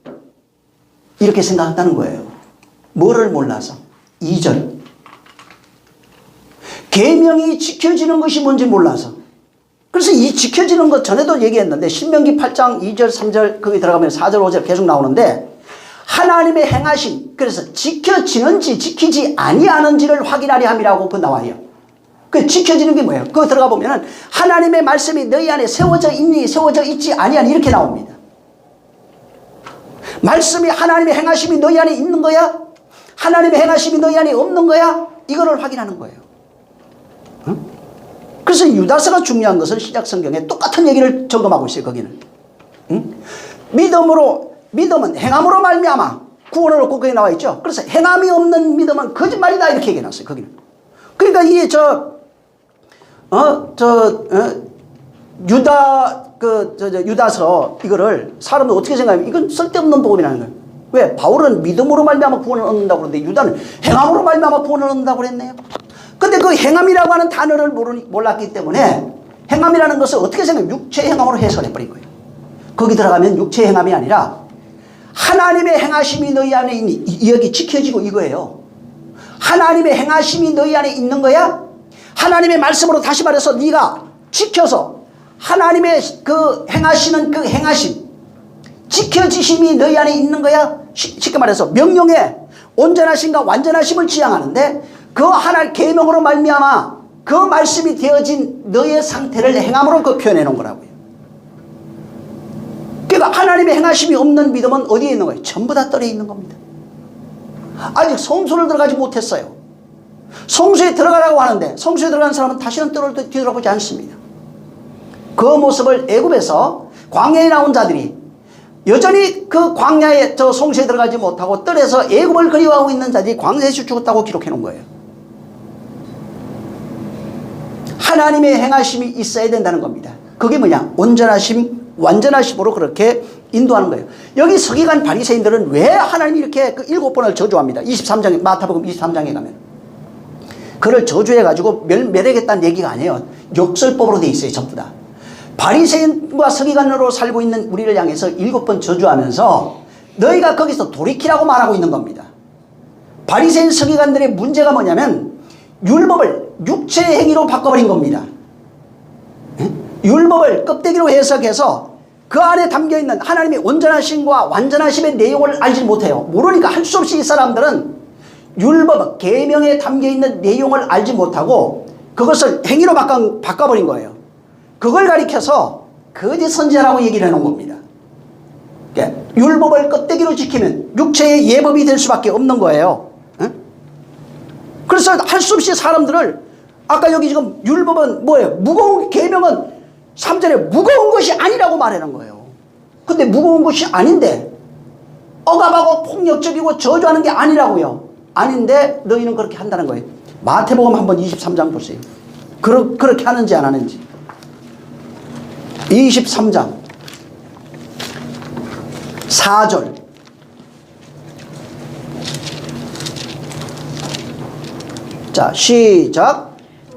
이렇게 생각한다는 거예요. 뭐를 몰라서? 2절 계명이 지켜지는 것이 뭔지 몰라서. 그래서 이 지켜지는 것 전에도 얘기했는데 신명기 8장 2절 3절 거기 들어가면 4절 5절 계속 나오는데 하나님의 행하심, 그래서 지켜지는지 지키지 아니하는지를 확인하려 함이라고 그 나와요. 그 지켜지는 게 뭐예요? 그거 들어가 보면은 하나님의 말씀이 너희 안에 세워져 있니 세워져 있지 아니하니 이렇게 나옵니다. 말씀이 하나님의 행하심이 너희 안에 있는 거야? 하나님의 행하심이 너희 안에 없는 거야? 이거를 확인하는 거예요. 그래서 유다서가 중요한 것은 신약 성경에 똑같은 얘기를 점검하고 있어요. 거기는 믿음은 행함으로 말미암아 구원을 얻고 거기 나와 있죠. 그래서 행함이 없는 믿음은 거짓말이다 이렇게 얘기해놨어요. 거기는. 그러니까 이게 유다서 이거를 사람들 어떻게 생각하면 이건 쓸데없는 복음이라는 거예요. 왜? 바울은 믿음으로 말미암아 구원을 얻는다고 그러는데 유다는 행함으로 말미암아 구원을 얻는다고 그랬네요. 근데 그 행함이라고 하는 단어를 몰랐기 때문에 행함이라는 것을 어떻게 생각해요? 육체의 행함으로 해석해버린 거예요. 거기 들어가면 육체의 행함이 아니라 하나님의 행하심이 너희 안에 있니? 여기 지켜지고 이거예요. 하나님의 행하심이 너희 안에 있는 거야? 하나님의 말씀으로 다시 말해서 네가 지켜서 하나님의 그 행하시는 그 행하심 지켜지심이 너희 안에 있는 거야? 쉽게 말해서 명령에 온전하심과 완전하심을 지향하는데 그 하나님 계명으로 말미암아 그 말씀이 되어진 너의 상태를 행함으로 그 표현해 놓은 거라고요. 그러니까 하나님의 행하심이 없는 믿음은 어디에 있는 거예요? 전부 다 떨어 있는 겁니다. 아직 성소를 들어가지 못했어요. 성소에 들어가라고 하는데 성소에 들어가는 사람은 다시는 뜰을 뒤돌아보지 않습니다. 그 모습을 애굽에서 광야에 나온 자들이 여전히 그 광야에 성소에 들어가지 못하고 뜰에서 애굽을 그리워하고 있는 자들이 광야에서 죽었다고 기록해 놓은 거예요. 하나님의 행하심이 있어야 된다는 겁니다. 그게 뭐냐? 온전하심, 완전하심으로 그렇게 인도하는 거예요. 여기 서기관 바리새인들은 왜 하나님이 이렇게 그 7번을 저주합니다. 23장에 마태복음 23장에 가면 그를 저주해가지고 멸하겠다는 얘기가 아니에요. 역설법으로 돼 있어요. 전부 다. 바리새인과 서기관으로 살고 있는 우리를 향해서 7번 저주하면서 너희가 거기서 돌이키라고 말하고 있는 겁니다. 바리새인 서기관들의 문제가 뭐냐면 율법을 육체의 행위로 바꿔버린 겁니다. 율법을 껍데기로 해석해서 그 안에 담겨있는 하나님의 온전하심과 완전하심의 내용을 알지 못해요. 모르니까 할 수 없이 이 사람들은 율법, 계명에 담겨있는 내용을 알지 못하고 그것을 행위로 바꿔버린 거예요. 그걸 가리켜서 거짓 선지자라고 얘기를 해놓은 겁니다. 그러니까 율법을 껍데기로 지키면 육체의 예법이 될 수밖에 없는 거예요. 그래서 할 수 없이 사람들을 아까 여기 지금 율법은 뭐예요? 무거운 계명은 3절에 무거운 것이 아니라고 말하는 거예요. 근데 무거운 것이 아닌데 억압하고 폭력적이고 저주하는 게 아니라고요. 아닌데 너희는 그렇게 한다는 거예요. 마태복음 한번 23장 보세요. 그렇게 하는지 안 하는지. 23장 4절 자 시작.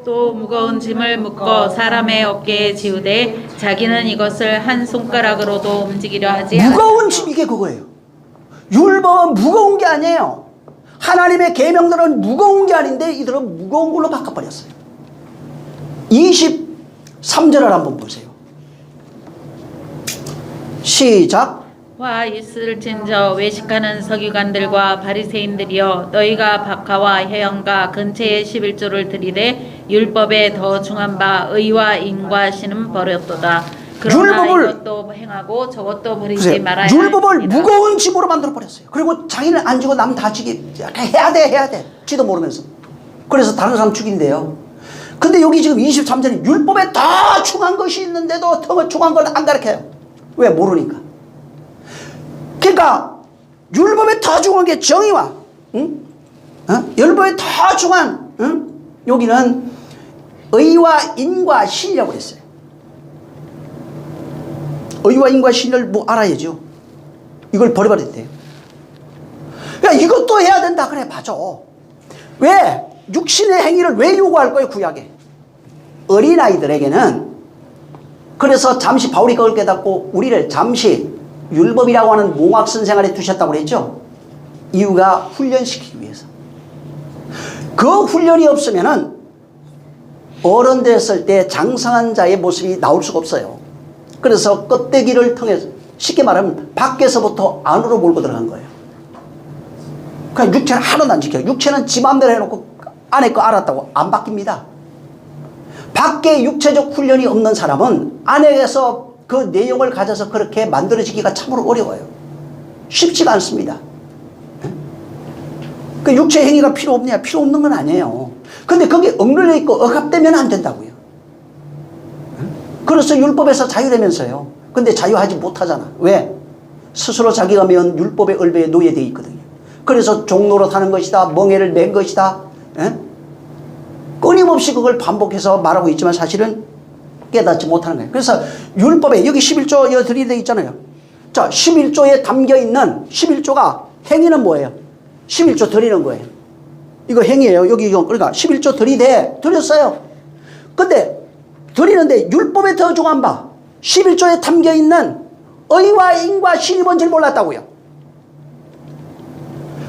또 무거운 짐을 묶어 사람의 어깨에 지우되 자기는 이것을 한 손가락으로도 움직이려 하지 않았다. 무거운 짐 이게 그거예요. 율법은 무거운 게 아니에요. 하나님의 계명들은 무거운 게 아닌데 이들은 무거운 걸로 바꿔버렸어요. 23절을 한번 보세요. 시작. 화 있을진저 외식하는 서기관들과 바리새인들이여 너희가 박하와 해영과 근처의 11조를 들이되 율법에 더 중한 바 의와 인과 신은 버렸도다. 그러나 율법을 이것도 행하고 저것도 버리지 보세요. 말아야 율법을 할지니라. 무거운 짐으로 만들어 버렸어요. 그리고 자기는 안 지고 남 다 지게 해야 돼. 지도 모르면서. 그래서 다른 사람 죽인대요. 근데 여기 지금 23절에 율법에 더 중요한 것이 있는데도 더 중요한 걸 안 가르쳐요. 왜? 모르니까. 그러니까 율법에 더 중요한 게 정의와, 응? 율법에 더 중요한, 응? 여기는 의와 인과 신이라고 그랬어요. 의와 인과 신을 뭐 알아야죠. 이걸 버려버려야 돼요. 그러니까 이것도 해야 된다. 그래, 맞아. 왜? 육신의 행위를 왜 요구할 거예요, 구약에? 어린아이들에게는, 그래서 잠시 바울이 그걸 깨닫고 우리를 잠시 율법이라고 하는 몽학선 생활에 두셨다고 그랬죠. 이유가 훈련시키기 위해서. 그 훈련이 없으면은 어른 됐을 때 장성한 자의 모습이 나올 수가 없어요. 그래서 껍데기를 통해서, 쉽게 말하면 밖에서부터 안으로 몰고 들어간 거예요. 그러니까 육체는 하나도 안 지켜요. 육체는 지 마음대로 해놓고 안에 거 알았다고 안 바뀝니다. 밖에 육체적 훈련이 없는 사람은 안에서 그 내용을 가져서 그렇게 만들어지기가 참으로 어려워요. 쉽지가 않습니다. 그 육체 행위가 필요 없냐? 필요 없는 건 아니에요. 근데 거기에 억눌려 있고 억압되면 안 된다고요. 그래서 율법에서 자유되면서요. 근데 자유하지 못하잖아. 왜? 스스로 자기가 메은 율법의 얼배에 노예되어 있거든요. 그래서 종노릇 하는 것이다. 멍에를 맨 것이다. 에? 끊임없이 그걸 반복해서 말하고 있지만 사실은 깨닫지 못하는 거예요. 그래서 율법에 여기 11조 여기 들이대 있잖아요. 자, 11조에 담겨 있는 11조가 행위는 뭐예요? 11조 드리는 거예요. 이거 행위예요. 여기 이거 그러니까 11조 드렸어요. 근데 드리는데 율법에 더 중요한 바 11조에 담겨 있는 의와 인과 신이 뭔지를 몰랐다고요.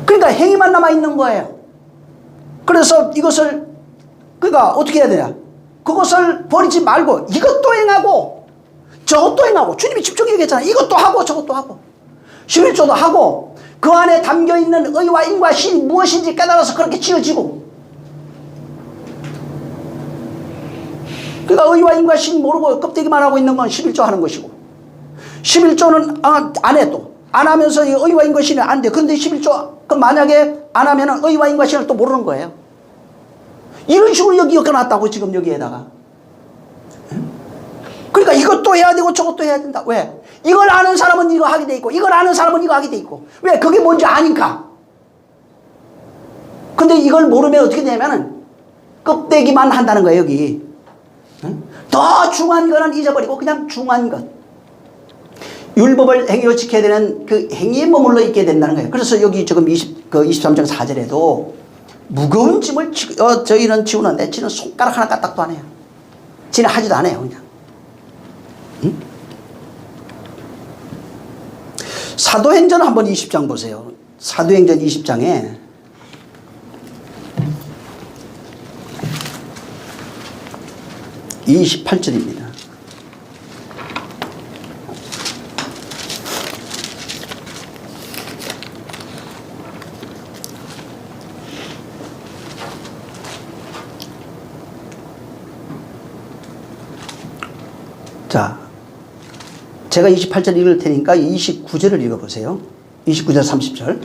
그러니까 행위만 남아 있는 거예요. 그래서 이것을 그러니까 어떻게 해야 되냐? 그것을 버리지 말고 이것도 행하고 저것도 행하고, 주님이 직접 얘기했잖아요. 이것도 하고 저것도 하고 11조도 하고 그 안에 담겨있는 의와 인과 신이 무엇인지 깨달아서 그렇게 지어지고, 그러니까 의와 인과 신 모르고 껍데기만 하고 있는 건 11조 하는 것이고, 11조는 안 해. 또 안 하면서 의와 인과 신이 안 돼. 그런데 11조 그럼 만약에 안 하면 의와 인과 신을 또 모르는 거예요. 이런 식으로 여기 엮어놨다고 지금 여기에다가. 그러니까 이것도 해야 되고 저것도 해야 된다. 왜? 이걸 아는 사람은 이거 하게 돼 있고 이걸 아는 사람은 이거 하게 돼 있고. 왜? 그게 뭔지 아니까. 근데 이걸 모르면 어떻게 되냐면은 껍데기만 한다는 거예요, 여기. 더 중요한 거는 잊어버리고 그냥 중요한 것. 율법을 행위로 지켜야 되는 그 행위에 머물러 있게 된다는 거예요. 그래서 여기 지금 23장 4절에도 무거운 짐을 저희는 지우는데 지는 손가락 하나 까딱도 안 해요. 지는 하지도 않아요, 그냥. 응? 사도행전 한번 20장 보세요. 사도행전 20장에 (28절입니다) 자, 제가 28절 읽을 테니까 29절을 읽어보세요. 29절 30절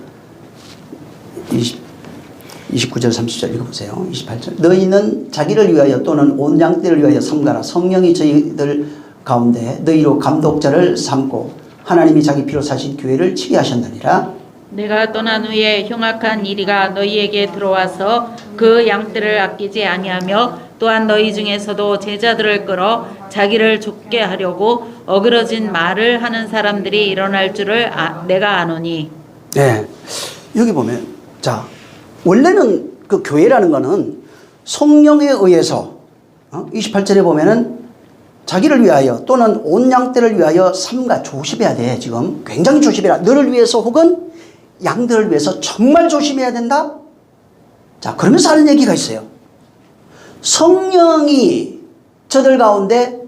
29절 30절 읽어보세요. 28절 너희는 자기를 위하여 또는 온 양떼를 위하여 삼가라. 성령이 저희들 가운데 너희로 감독자를 삼고 하나님이 자기 피로 사신 교회를 치게 하셨느니라. 내가 떠난 후에 흉악한 이리가 너희에게 들어와서 그 양떼를 아끼지 아니하며 또한 너희 중에서도 제자들을 끌어 자기를 좁게 하려고 어그러진 말을 하는 사람들이 일어날 줄을 내가 아노니. 네, 여기 보면 자, 원래는 그 교회라는 거는 성령에 의해서 28절에 보면은 자기를 위하여 또는 온 양떼를 위하여 삼가. 조심해야 돼. 지금 굉장히 조심해라. 너를 위해서 혹은 양들을 위해서 정말 조심해야 된다. 자, 그러면서 하는 얘기가 있어요. 성령이 저들 가운데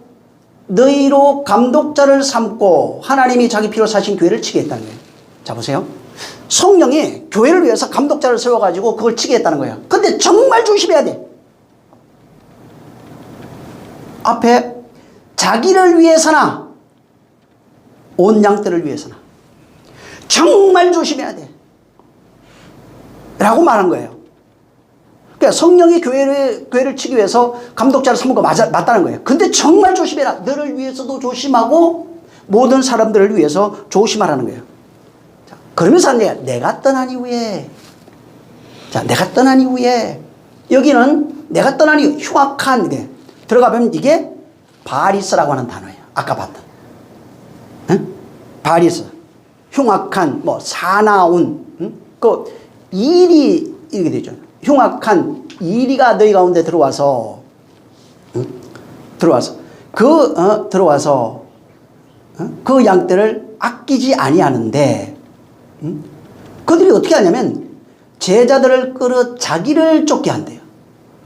너희로 감독자를 삼고 하나님이 자기 피로 사신 교회를 치게 했다는 거예요. 자, 보세요. 성령이 교회를 위해서 감독자를 세워가지고 그걸 치게 했다는 거예요. 근데 정말 조심해야 돼. 앞에 자기를 위해서나 온 양떼를 위해서나 정말 조심해야 돼 라고 말한 거예요. 그러니까 성령이 교회를 치기 위해서 감독자를 삼은 거 맞다는 거예요. 근데 정말 조심해라. 너를 위해서도 조심하고 모든 사람들을 위해서 조심하라는 거예요. 자, 그러면서 내가 떠난 이후에, 자, 내가 떠난 이후에, 여기는 내가 떠난 이후 흉악한 게 들어가면 이게 바리스라고 하는 단어예요. 아까 봤던. 응? 바리스. 흉악한, 뭐, 사나운, 응? 그, 일이, 이렇게 되죠. 흉악한 이리가 너희 가운데 들어와서, 응? 들어와서, 그 양떼를 아끼지 아니하는데, 응? 그들이 어떻게 하냐면, 제자들을 끌어 자기를 쫓게 한대요.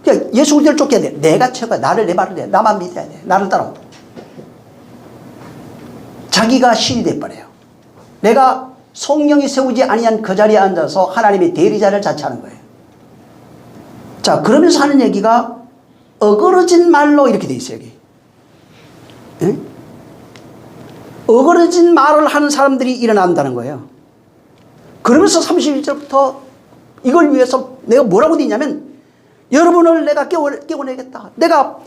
그러니까 예수 그리스도를 쫓게 한대요. 내가 최고야. 나를 내 말을 해. 나만 믿어야 돼. 나를 따라와. 자기가 신이 돼버려요. 내가 성령이 세우지 아니한 그 자리에 앉아서 하나님의 대리자를 자처하는 거예요. 자, 그러면서 하는 얘기가 어그러진 말로 이렇게 돼 있어요, 여기. 예? 어그러진 말을 하는 사람들이 일어난다는 거예요. 그러면서 31절부터 이걸 위해서 내가 뭐라고 돼 있냐면, 여러분을 내가 깨워내겠다. 내가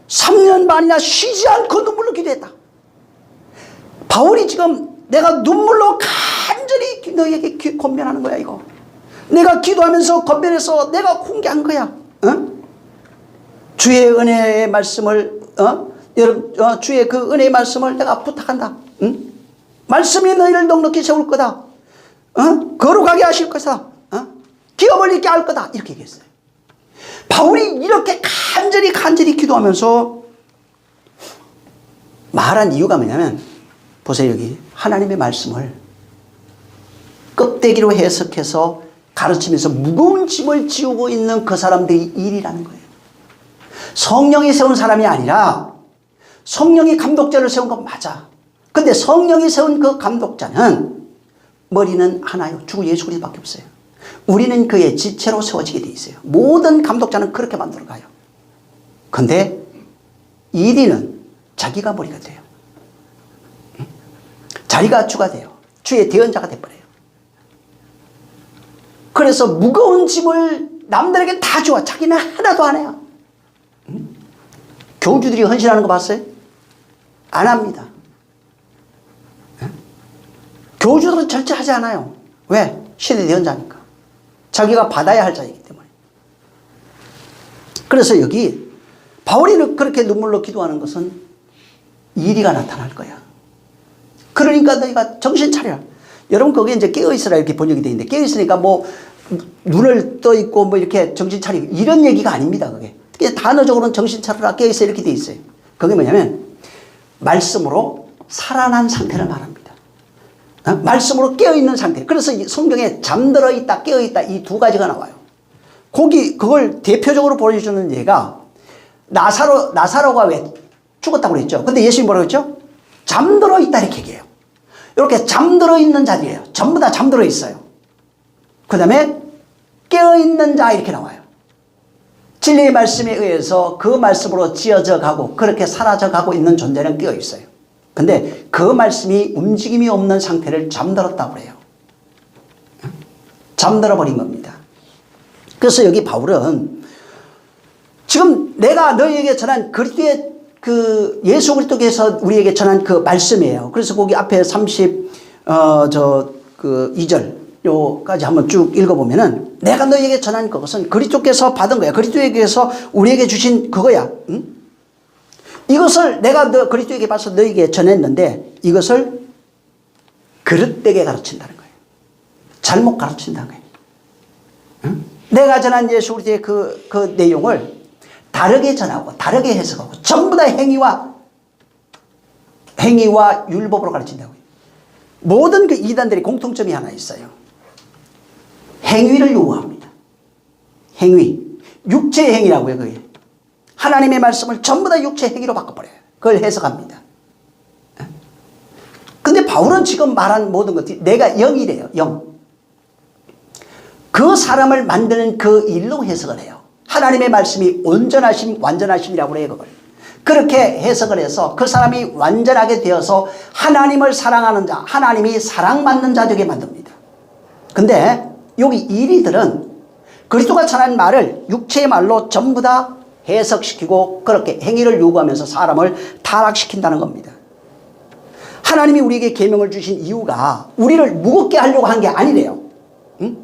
3년 반이나 쉬지 않고 눈물로 기도했다. 바울이 지금 내가 눈물로 간절히 너에게 권면하는 거야, 이거. 내가 기도하면서 권면해서 내가 공개한 거야. 주의 은혜의 말씀을, 여러분, 주의 그 은혜의 말씀을 내가 부탁한다. 말씀이 너희를 넉넉히 세울 거다. 거룩하게 하실 것이다. 기업을 잃게 할 거다. 이렇게 얘기했어요. 바울이 이렇게 간절히 기도하면서 말한 이유가 뭐냐면, 보세요, 여기. 하나님의 말씀을 껍데기로 해석해서 가르치면서 무거운 짐을 지우고 있는 그 사람들의 일이라는 거예요. 성령이 세운 사람이 아니라 성령이 감독자를 세운 건 맞아. 근데 성령이 세운 그 감독자는 머리는 하나요. 주 예수 그리스도밖에 없어요. 우리는 그의 지체로 세워지게 돼 있어요. 모든 감독자는 그렇게 만들어 가요. 근데 이리는 자기가 머리가 돼요. 자기가 주가 돼요. 주의 대언자가 돼버려요. 그래서 무거운 짐을 남들에게 다 줘. 자기는 하나도 안 해요. 교주들이 헌신하는 거 봤어요? 안 합니다. 교주들은 절대 하지 않아요. 왜? 시대 대언자니까. 자기가 받아야 할 자이기 때문에. 그래서 여기 바울이 그렇게 눈물로 기도하는 것은 이리가 나타날 거야. 그러니까 너희가 정신 차려. 여러분, 거기에 이제 깨어있으라 이렇게 번역이 되어 있는데, 깨어있으니까 뭐, 눈을 떠 있고 뭐 이렇게 정신 차리고 이런 얘기가 아닙니다, 그게. 단어적으로는 정신 차려라, 깨어있어 이렇게 되어 있어요. 그게 뭐냐면, 말씀으로 살아난 상태를 말합니다. 말씀으로 깨어있는 상태. 그래서 성경에 잠들어 있다, 깨어있다 이 두 가지가 나와요. 그걸 대표적으로 보여주는 예가 나사로가 왜 죽었다고 그랬죠. 근데 예수님이 뭐라고 했죠? 잠들어 있다 이렇게 얘기해요. 이렇게 잠들어 있는 자들이에요. 전부 다 잠들어 있어요. 그 다음에 깨어있는 자 이렇게 나와요. 진리의 말씀에 의해서 그 말씀으로 지어져 가고 그렇게 사라져 가고 있는 존재는 깨어 있어요. 근데 그 말씀이 움직임이 없는 상태를 잠들었다고 그래요. 잠들어 버린 겁니다. 그래서 여기 바울은 지금 내가 너희에게 전한 그리스도의 그 예수 그리스도께서 우리에게 전한 그 말씀이에요. 그래서 거기 앞에 2절까지 한번 쭉 읽어보면은 내가 너희에게 전한 그것은 그리스도께서 받은 거야. 그리스도에게서 우리에게 주신 그거야. 응? 이것을 내가 그리스도에게 받아서 너희에게 전했는데 이것을 그릇되게 가르친다는 거예요. 잘못 가르친다는 거예요. 응? 내가 전한 예수 그리스도의 그 내용을 다르게 전하고 다르게 해석하고 전부 다 행위와 율법으로 가르친다고요. 모든 그 이단들의 공통점이 하나 있어요. 행위를 요구합니다. 행위. 육체의 행위라고요, 그게. 하나님의 말씀을 전부 다 육체의 행위로 바꿔버려요. 그걸 해석합니다. 근데 바울은 지금 말한 모든 것들이 내가 영이래요, 영. 그 사람을 만드는 그 일로 해석을 해요. 하나님의 말씀이 온전하심, 완전하심이라고 해요, 그걸. 그렇게 해석을 해서 그 사람이 완전하게 되어서 하나님을 사랑하는 자, 하나님이 사랑받는 자 되게 만듭니다. 근데 여기 이리들은 그리스도가 전한 말을 육체의 말로 전부 다 해석시키고 그렇게 행위를 요구하면서 사람을 타락시킨다는 겁니다. 하나님이 우리에게 계명을 주신 이유가 우리를 무겁게 하려고 한 게 아니래요. 응?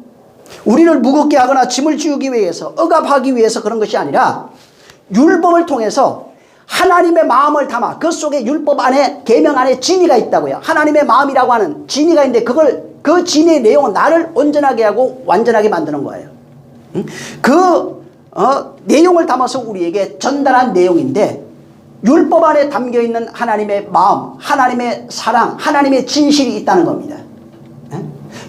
우리를 무겁게 하거나 짐을 지우기 위해서, 억압하기 위해서 그런 것이 아니라 율법을 통해서 하나님의 마음을 담아 그 속에 율법 안에 계명 안에 진리가 있다고요. 하나님의 마음이라고 하는 진리가 있는데 그 진리의 내용은 나를 온전하게 하고 완전하게 만드는 거예요. 그 내용을 담아서 우리에게 전달한 내용인데 율법 안에 담겨있는 하나님의 마음, 하나님의 사랑, 하나님의 진실이 있다는 겁니다.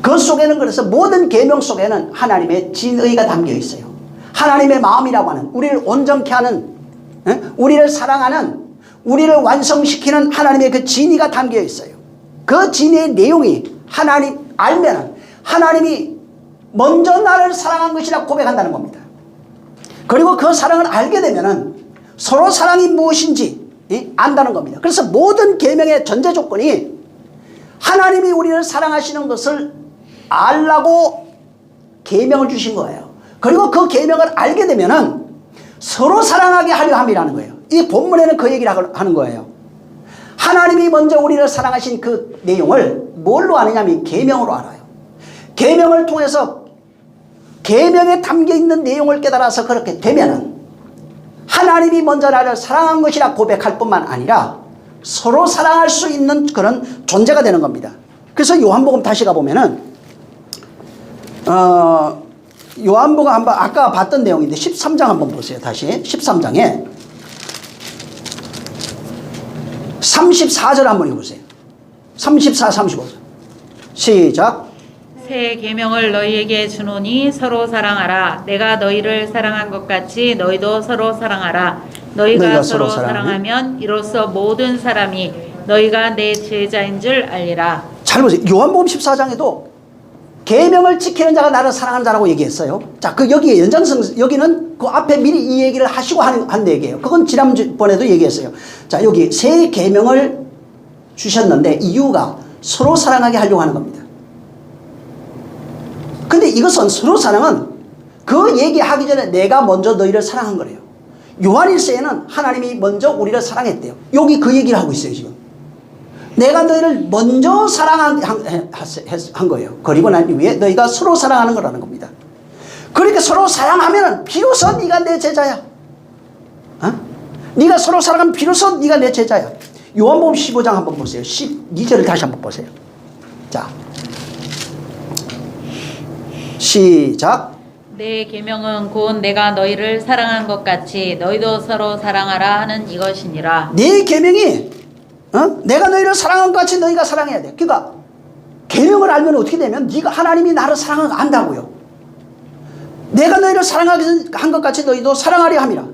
그 속에는 그래서 모든 계명 속에는 하나님의 진의가 담겨 있어요. 하나님의 마음이라고 하는 우리를 온전케 하는, 우리를 사랑하는, 우리를 완성시키는 하나님의 그 진의가 담겨 있어요. 그 진의의 내용이 하나님 알면은 하나님이 먼저 나를 사랑한 것이라 고백한다는 겁니다. 그리고 그 사랑을 알게 되면은 서로 사랑이 무엇인지 안다는 겁니다. 그래서 모든 계명의 전제 조건이 하나님이 우리를 사랑하시는 것을 알라고 계명을 주신 거예요. 그리고 그 계명을 알게 되면은 서로 사랑하게 하려 함이라는 거예요. 이 본문에는 그 얘기를 하는 거예요. 하나님이 먼저 우리를 사랑하신 그 내용을 뭘로 아느냐면 계명으로 알아요. 계명을 통해서 계명에 담겨 있는 내용을 깨달아서 그렇게 되면은 하나님이 먼저 나를 사랑한 것이라 고백할 뿐만 아니라 서로 사랑할 수 있는 그런 존재가 되는 겁니다. 그래서 요한복음 다시 가보면은 요한복음 한번 아까 봤던 내용인데 13장 한번 보세요. 다시 13장에 34절 한번 읽어보세요. 34, 35절 시작. 새 계명을 너희에게 주노니 서로 사랑하라. 내가 너희를 사랑한 것 같이 너희도 서로 사랑하라. 너희가 서로 사랑하면 이로써 모든 사람이 너희가 내 제자인 줄 알리라. 잘 보세요. 요한복음 14장에도 계명을 지키는 자가 나를 사랑하는 자라고 얘기했어요. 자, 그 여기에 연장성, 여기는 그 앞에 미리 이 얘기를 하시고 한 얘기예요. 그건 지난번에도 얘기했어요. 자, 여기 새 계명을 주셨는데 이유가 서로 사랑하게 하려고 하는 겁니다. 근데 이것은 서로 사랑은 그 얘기하기 전에 내가 먼저 너희를 사랑한 거래요. 요한일서에는 하나님이 먼저 우리를 사랑했대요. 여기 그 얘기를 하고 있어요, 지금. 내가 너희를 먼저 사랑한 거예요. 그리고 난 이후에 너희가 서로 사랑하는 거라는 겁니다. 그러니까 서로 사랑하면 비로소 네가 내 제자야. 네가 서로 사랑하면 비로소 네가 내 제자야. 요한복음 15장 한번 보세요. 12절을 다시 한번 보세요. 자, 시작. 내 계명은 곧 내가 너희를 사랑한 것 같이 너희도 서로 사랑하라 하는 이것이니라. 네 계명이 내가 너희를 사랑한 것 같이 너희가 사랑해야 돼. 그러니까 계명을 알면 어떻게 되면 네가 하나님이 나를 사랑한 거 안다고요. 내가 너희를 사랑한 것 같이 너희도 사랑하려 함이라.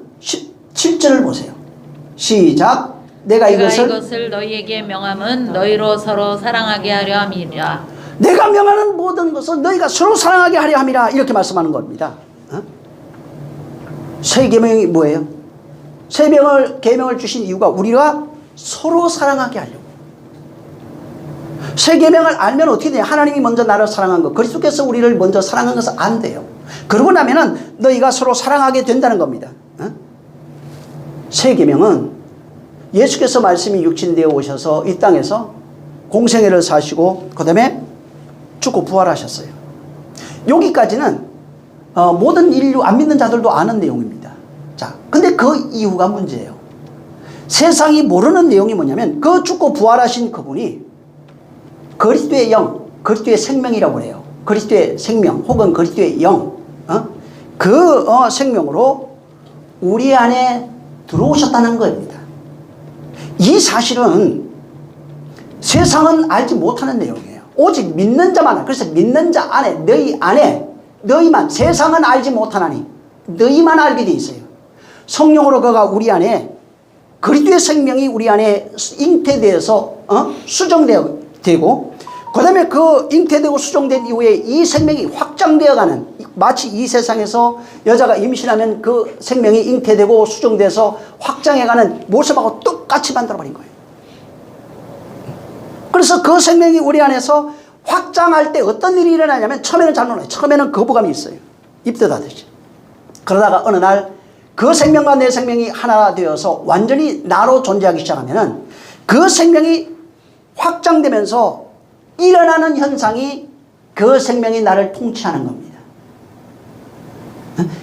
7절을 보세요. 시작. 내가 이것을 너희에게 명함은 너희로 서로 사랑하게 하려 함이라. 내가 명하는 모든 것은 너희가 서로 사랑하게 하려 함이라. 이렇게 말씀하는 겁니다. 새 계명이 뭐예요? 새 계명을 주신 이유가 우리가 서로 사랑하게 하려고. 새 계명을 알면 어떻게 돼요? 하나님이 먼저 나를 사랑한 것, 그리스도께서 우리를 먼저 사랑한 것은 안 돼요. 그러고 나면은 너희가 서로 사랑하게 된다는 겁니다. 새 계명은 예수께서 말씀이 육신되어 오셔서 이 땅에서 공생애를 사시고 그 다음에 죽고 부활하셨어요. 여기까지는 모든 인류 안 믿는 자들도 아는 내용입니다. 자, 근데 그 이유가 문제예요. 세상이 모르는 내용이 뭐냐면 그 죽고 부활하신 그분이 그리스도의 영, 그리스도의 생명이라고 해요. 그리스도의 생명 혹은 그리스도의 영, 그 생명으로 우리 안에 들어오셨다는 겁니다. 이 사실은 세상은 알지 못하는 내용이에요. 오직 믿는 자만. 그래서 믿는 자 안에, 너희 안에, 너희만, 세상은 알지 못하나니 너희만 알게 돼 있어요. 성령으로 그가 우리 안에, 그리스도의 생명이 우리 안에 잉태되어서 수정되고, 그 다음에 그 잉태되고 수정된 이후에 이 생명이 확장되어가는, 마치 이 세상에서 여자가 임신하면 그 생명이 잉태되고 수정돼서 확장해가는 모습하고 똑같이 만들어버린 거예요. 그래서 그 생명이 우리 안에서 확장할 때 어떤 일이 일어나냐면, 처음에는 잘 몰라요. 처음에는 거부감이 있어요. 입덧하듯이. 그러다가 어느 날 그 생명과 내 생명이 하나 되어서 완전히 나로 존재하기 시작하면은 그 생명이 확장되면서 일어나는 현상이 그 생명이 나를 통치하는 겁니다.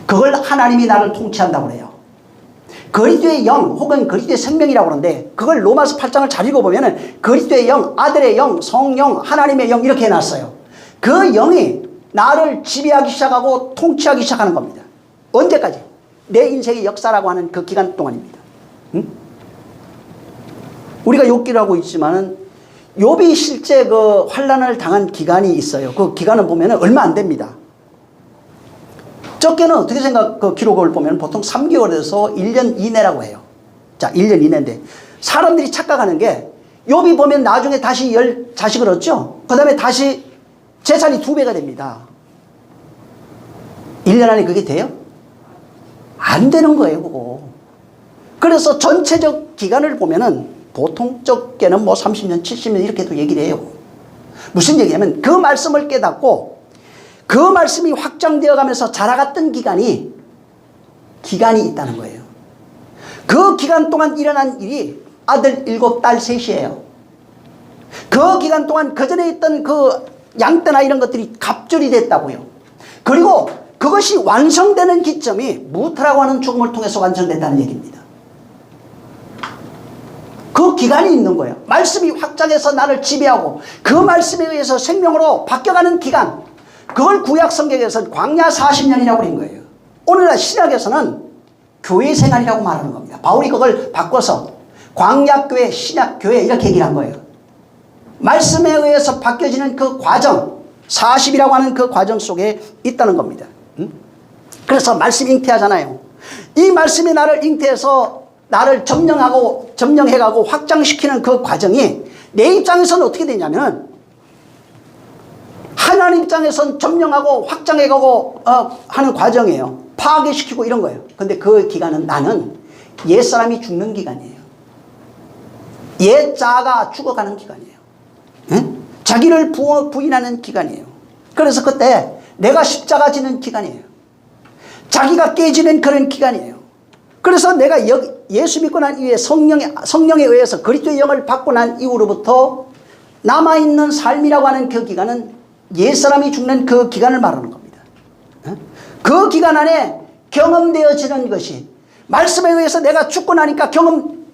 그걸 하나님이 나를 통치한다고 그래요. 그리스도의 영 혹은 그리스도의 생명이라고 하는데, 그걸 로마서 8장을 잘 읽어보면은 그리스도의 영, 아들의 영, 성령, 하나님의 영 이렇게 해놨어요. 그 영이 나를 지배하기 시작하고 통치하기 시작하는 겁니다. 언제까지? 내 인생의 역사라고 하는 그 기간 동안입니다. 응? 우리가 욥기를 하고 있지만은 욥이 실제 그 환난을 당한 기간이 있어요. 그 기간을 보면은 얼마 안 됩니다. 적게는 어떻게 그 기록을 보면 보통 3개월에서 1년 이내라고 해요. 자, 1년 이내인데 사람들이 착각하는 게, 욥이 보면 나중에 다시 10자식을 얻죠. 그 다음에 다시 재산이 2배가 됩니다. 1년 안에 그게 돼요? 안 되는 거예요, 그거. 그래서 전체적 기간을 보면은 보통 적게는 뭐 30년, 70년 이렇게도 얘기를 해요. 무슨 얘기냐면 그 말씀을 깨닫고 그 말씀이 확장되어 가면서 자라갔던 기간이 있다는 거예요. 그 기간 동안 일어난 일이 아들 7, 딸 3이에요. 그 기간 동안 그 전에 있던 그 양떼나 이런 것들이 갑절이 됐다고요. 그리고 그것이 완성되는 기점이 무트라고 하는 죽음을 통해서 완성됐다는 얘기입니다. 그 기간이 있는 거예요. 말씀이 확장해서 나를 지배하고 그 말씀에 의해서 생명으로 바뀌어가는 기간, 그걸 구약 성경에서는 광야 40년이라고 그린 거예요. 오늘날 신약에서는 교회 생활이라고 말하는 겁니다. 바울이 그걸 바꿔서 광약교회, 신약교회 이렇게 얘기를 한 거예요. 말씀에 의해서 바뀌어지는 그 과정, 40이라고 하는 그 과정 속에 있다는 겁니다. 그래서 말씀 잉태하잖아요. 이 말씀이 나를 잉태해서 나를 점령해가고 확장시키는 그 과정이 내 입장에서는 어떻게 되냐면, 하나님 입장에서는 점령하고 확장해가고 하는 과정이에요. 파괴시키고 이런 거예요. 근데 그 기간은 나는 옛사람이 죽는 기간이에요. 옛자가 죽어가는 기간이에요. 응? 자기를 부인하는 기간이에요. 그래서 그때 내가 십자가 지는 기간이에요. 자기가 깨지는 그런 기간이에요. 그래서 내가 예수 믿고 난 이후에 성령에 의해서 그리스도의 영을 받고 난 이후로부터 남아있는 삶이라고 하는 그 기간은 옛사람이 죽는 그 기간을 말하는 겁니다. 그 기간 안에 경험되어지는 것이, 말씀에 의해서 내가 죽고 나니까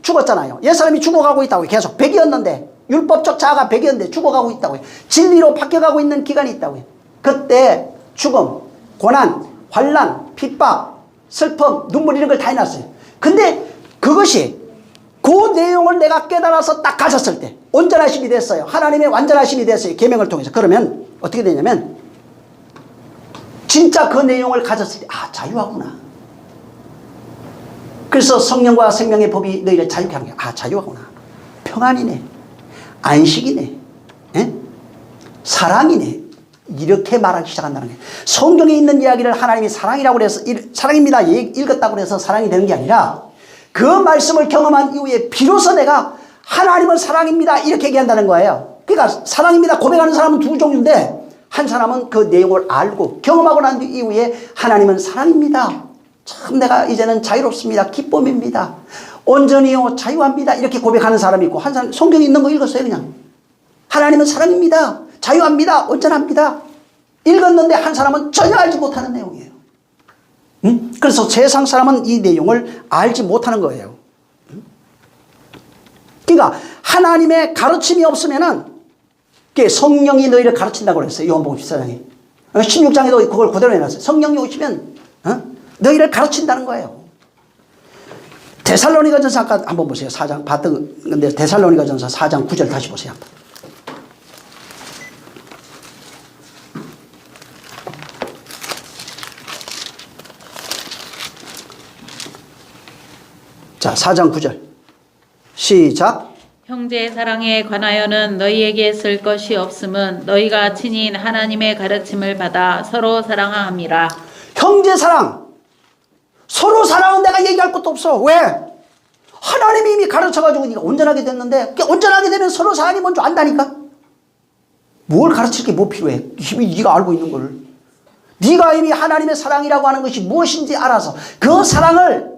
죽었잖아요. 옛사람이 죽어가고 있다고요. 계속 100이었는데, 율법적 자아가 100이었는데 죽어가고 있다고요. 진리로 바뀌어가고 있는 기간이 있다고요. 그때 죽음, 고난, 환난, 핍박, 슬픔, 눈물 이런 걸 다 해놨어요. 근데 그것이 그 내용을 내가 깨달아서 딱 가졌을 때 온전하심이 됐어요. 하나님의 완전하심이 됐어요. 계명을 통해서. 그러면 어떻게 되냐면 진짜 그 내용을 가졌을 때 자유하구나. 그래서 성령과 생명의 법이 너희를 자유케 하는 게 자유하구나. 평안이네. 안식이네. 에? 사랑이네. 이렇게 말하기 시작한다는 거예요. 성경에 있는 이야기를 하나님이 사랑이라고 해서 사랑입니다 읽었다고 해서 사랑이 되는 게 아니라, 그 말씀을 경험한 이후에 비로소 내가 하나님은 사랑입니다 이렇게 얘기한다는 거예요. 그러니까 사랑입니다 고백하는 사람은 두 종류인데, 한 사람은 그 내용을 알고 경험하고 난 이후에 하나님은 사랑입니다, 참 내가 이제는 자유롭습니다, 기쁨입니다, 온전히요 자유합니다 이렇게 고백하는 사람이 있고, 한 사람 성경에 있는 거 읽었어요. 그냥 하나님은 사랑입니다, 자유합니다, 온전합니다 읽었는데, 한 사람은 전혀 알지 못하는 내용이에요. 그래서 세상 사람은 이 내용을 알지 못하는 거예요. 그러니까 하나님의 가르침이 없으면은, 성령이 너희를 가르친다고 그랬어요. 요한복음 14장에 16장에도 그걸 그대로 해놨어요. 성령이 오시면 너희를 가르친다는 거예요. 데살로니가전서 아까 한번 보세요. 4장 봤던 건데, 데살로니가전서 4장 9절 다시 보세요. 한번. 자, 4장 9절 시작. 형제 사랑에 관하여는 너희에게 쓸 것이 없음은 너희가 친인 하나님의 가르침을 받아 서로 사랑함이라. 형제 사랑, 서로 사랑은 내가 얘기할 것도 없어. 왜? 하나님이 이미 가르쳐가지고 네가 온전하게 됐는데, 온전하게 되면 서로 사랑이 뭔지 안다니까. 뭘 가르칠 게 뭐 필요해? 이미 네가 알고 있는 걸. 네가 이미 하나님의 사랑이라고 하는 것이 무엇인지 알아서 그 사랑을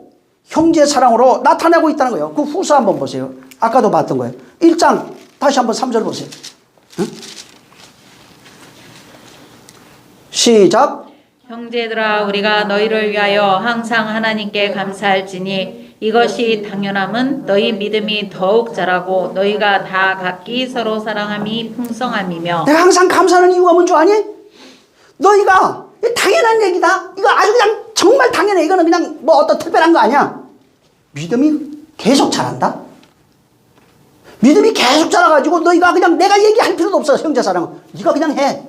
형제 사랑으로 나타내고 있다는 거예요. 그 후서 한번 보세요. 아까도 봤던 거예요. 1장 다시 한번 3절 보세요. 응? 시작. 형제들아 우리가 너희를 위하여 항상 하나님께 감사할지니 이것이 당연함은 너희 믿음이 더욱 자라고 너희가 다 각기 서로 사랑함이 풍성함이며. 내가 항상 감사하는 이유가 뭔 줄 아니? 너희가 당연한 얘기다. 이거 아주 그냥 정말 당연해. 이거는 그냥 뭐 어떤 특별한 거 아니야. 믿음이 계속 자란다. 믿음이 계속 자라가지고 너희가 그냥 내가 얘기할 필요도 없어. 형제 사랑은 네가 그냥 해.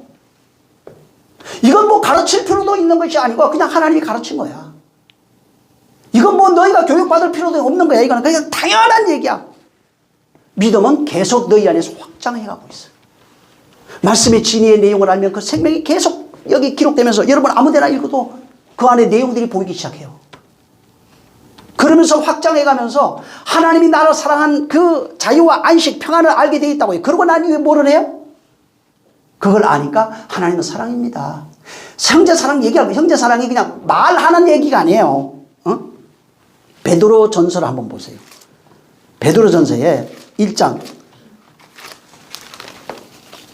이건 뭐 가르칠 필요도 있는 것이 아니고 그냥 하나님이 가르친 거야. 이건 뭐 너희가 교육받을 필요도 없는 거야. 이거는 그냥 당연한 얘기야. 믿음은 계속 너희 안에서 확장해가고 있어. 말씀의 진리의 내용을 알면 그 생명이 계속 여기 기록되면서 여러분 아무데나 읽어도 그 안에 내용들이 보이기 시작해요. 그러면서 확장해가면서 하나님이 나를 사랑한 그 자유와 안식, 평안을 알게 되어 있다고요. 그러고 난 이후에 뭐를 해요? 그걸 아니까 하나님은 사랑입니다. 형제 사랑 얘기하고, 형제 사랑이 그냥 말하는 얘기가 아니에요. 베드로 전서를 한번 보세요. 베드로 전서에 1장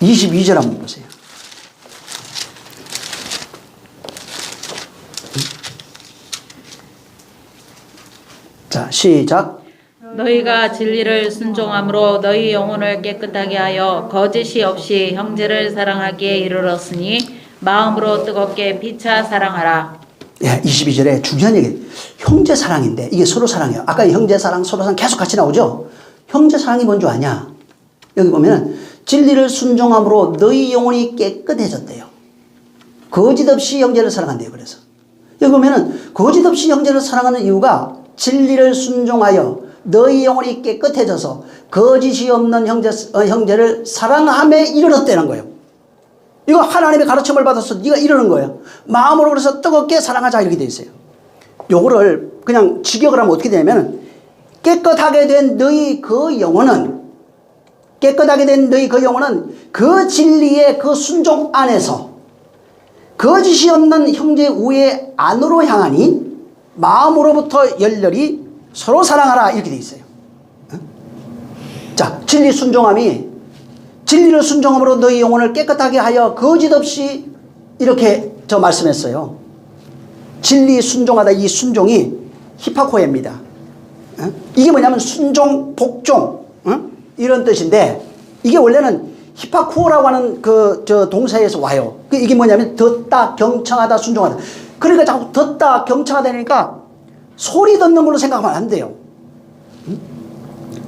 22절 한번 보세요. 자, 시작. 너희가 진리를 순종함으로 너희 영혼을 깨끗하게 하여 거짓이 없이 형제를 사랑하기에 이르렀으니 마음으로 뜨겁게 피차 사랑하라. 예, 22절에 중요한 얘기. 형제 사랑인데 이게 서로 사랑이에요. 아까 형제 사랑, 서로 사랑 계속 같이 나오죠. 형제 사랑이 뭔지 아냐? 여기 보면 진리를 순종함으로 너희 영혼이 깨끗해졌대요. 거짓 없이 형제를 사랑한대요. 그래서 여기 보면은 거짓 없이 형제를 사랑하는 이유가 진리를 순종하여 너희 영혼이 깨끗해져서 거짓이 없는 형제를 사랑함에 이르렀다는 거예요. 이거 하나님의 가르침을 받아서 네가 이러는 거예요. 마음으로 그래서 뜨겁게 사랑하자 이렇게 돼 있어요. 요거를 그냥 직역을 하면 어떻게 되냐면 깨끗하게 된 너희 그 영혼은 그 진리의 그 순종 안에서 거짓이 없는 형제 우애 안으로 향하니 마음으로부터 열렬히 서로 사랑하라 이렇게 돼 있어요. 자, 진리 순종함이 진리를 순종함으로 너희 영혼을 깨끗하게 하여 거짓 없이 이렇게 저 말씀했어요. 진리 순종하다 이 순종이 히파코에입니다. 이게 뭐냐면 순종, 복종 이런 뜻인데 이게 원래는 히파쿠오라고 하는 저 동사에서 와요. 이게 뭐냐면 듣다, 경청하다, 순종하다. 그러니까 자꾸 듣다, 경청하다니까 소리 듣는 걸로 생각하면 안 돼요.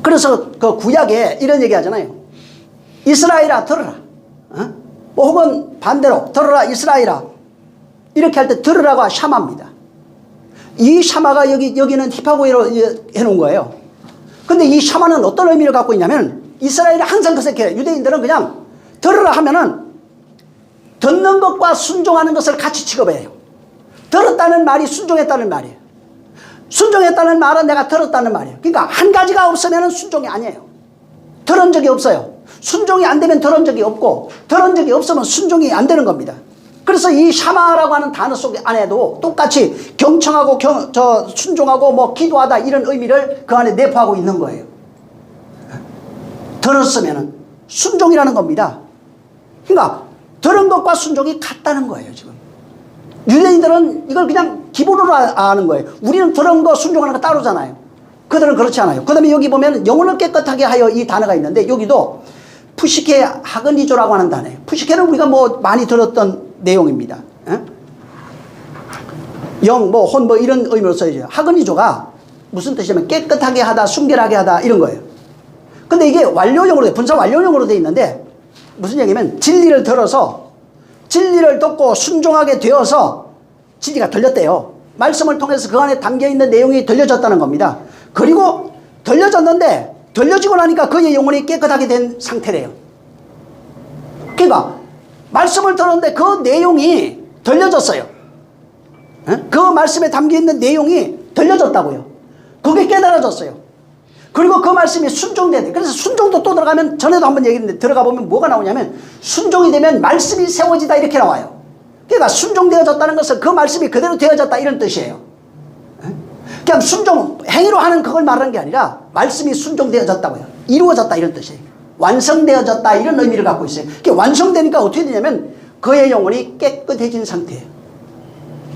그래서 그 구약에 이런 얘기 하잖아요. 이스라엘아 들어라. 뭐 혹은 반대로 들어라 이스라엘아. 이렇게 할 때 들으라고 샤마입니다. 이 샤마가 여기는 히파고에로 해놓은 거예요. 근데 이 샤마는 어떤 의미를 갖고 있냐면 이스라엘이 항상 그렇게 유대인들은 그냥 들으라 하면은 듣는 것과 순종하는 것을 같이 취급해요. 들었다는 말이 순종했다는 말이에요. 순종했다는 말은 내가 들었다는 말이에요. 그러니까 한 가지가 없으면 순종이 아니에요. 들은 적이 없어요. 순종이 안 되면 들은 적이 없고 들은 적이 없으면 순종이 안 되는 겁니다. 그래서 이 샤마라고 하는 단어 속 안에도 똑같이 경청하고 순종하고 뭐 기도하다 이런 의미를 그 안에 내포하고 있는 거예요. 들었으면 순종이라는 겁니다. 그러니까 들은 것과 순종이 같다는 거예요. 지금 유대인들은 이걸 그냥 기본으로 아는 거예요. 우리는 들은 거 순종하는 거 따로잖아요. 그들은 그렇지 않아요. 그 다음에 여기 보면 영혼을 깨끗하게 하여 이 단어가 있는데 여기도 푸시케 하그니조라고 하는 단어예요. 푸시케는 우리가 뭐 많이 들었던 내용입니다. 영, 뭐, 혼, 뭐 이런 의미로 써야죠. 하그니조가 무슨 뜻이냐면 깨끗하게 하다, 순결하게 하다 이런 거예요. 근데 이게 완료형으로 분사 완료형으로 되어 있는데 무슨 얘기냐면 진리를 들어서 진리를 듣고 순종하게 되어서 진리가 들렸대요. 말씀을 통해서 그 안에 담겨있는 내용이 들려졌다는 겁니다. 그리고 들려졌는데 들려지고 나니까 그의 영혼이 깨끗하게 된 상태래요. 그러니까 말씀을 들었는데 그 내용이 들려졌어요. 그 말씀에 담겨있는 내용이 들려졌다고요. 그게 깨달아졌어요. 그리고 그 말씀이 순종돼야 돼. 그래서 순종도 또 들어가면, 전에도 한번 얘기했는데 들어가 보면 뭐가 나오냐면 순종이 되면 말씀이 세워지다 이렇게 나와요. 그러니까 순종되어졌다는 것은 그 말씀이 그대로 되어졌다 이런 뜻이에요. 그냥 순종, 행위로 하는 그걸 말하는 게 아니라 말씀이 순종되어졌다고요. 이루어졌다 이런 뜻이에요. 완성되어졌다 이런 의미를 갖고 있어요. 완성되니까 어떻게 되냐면 그의 영혼이 깨끗해진 상태예요.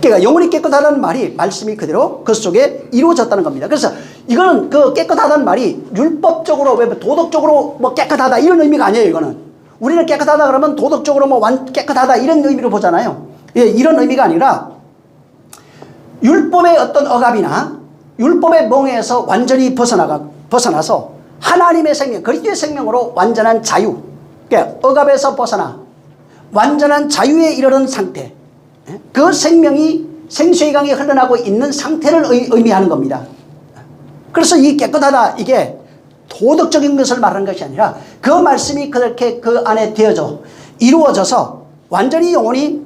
그러니까 영혼이 깨끗하다는 말이 말씀이 그대로 그 속에 이루어졌다는 겁니다. 그래서 이거는 그 깨끗하다는 말이 율법적으로, 도덕적으로 뭐 깨끗하다 이런 의미가 아니에요. 이거는 우리는 깨끗하다 그러면 도덕적으로 뭐 깨끗하다 이런 의미로 보잖아요. 예, 이런 의미가 아니라 율법의 어떤 억압이나 율법의 멍에서 완전히 벗어나서 하나님의 생명, 그리스도의 생명으로 완전한 자유, 그러니까 억압에서 벗어나 완전한 자유에 이르는 상태, 그 생명이 생수의 강이 흘러나고 있는 상태를 의미하는 겁니다. 그래서 이 깨끗하다, 이게 도덕적인 것을 말하는 것이 아니라 그 말씀이 그렇게 그 안에 되어져 이루어져서 완전히 영혼이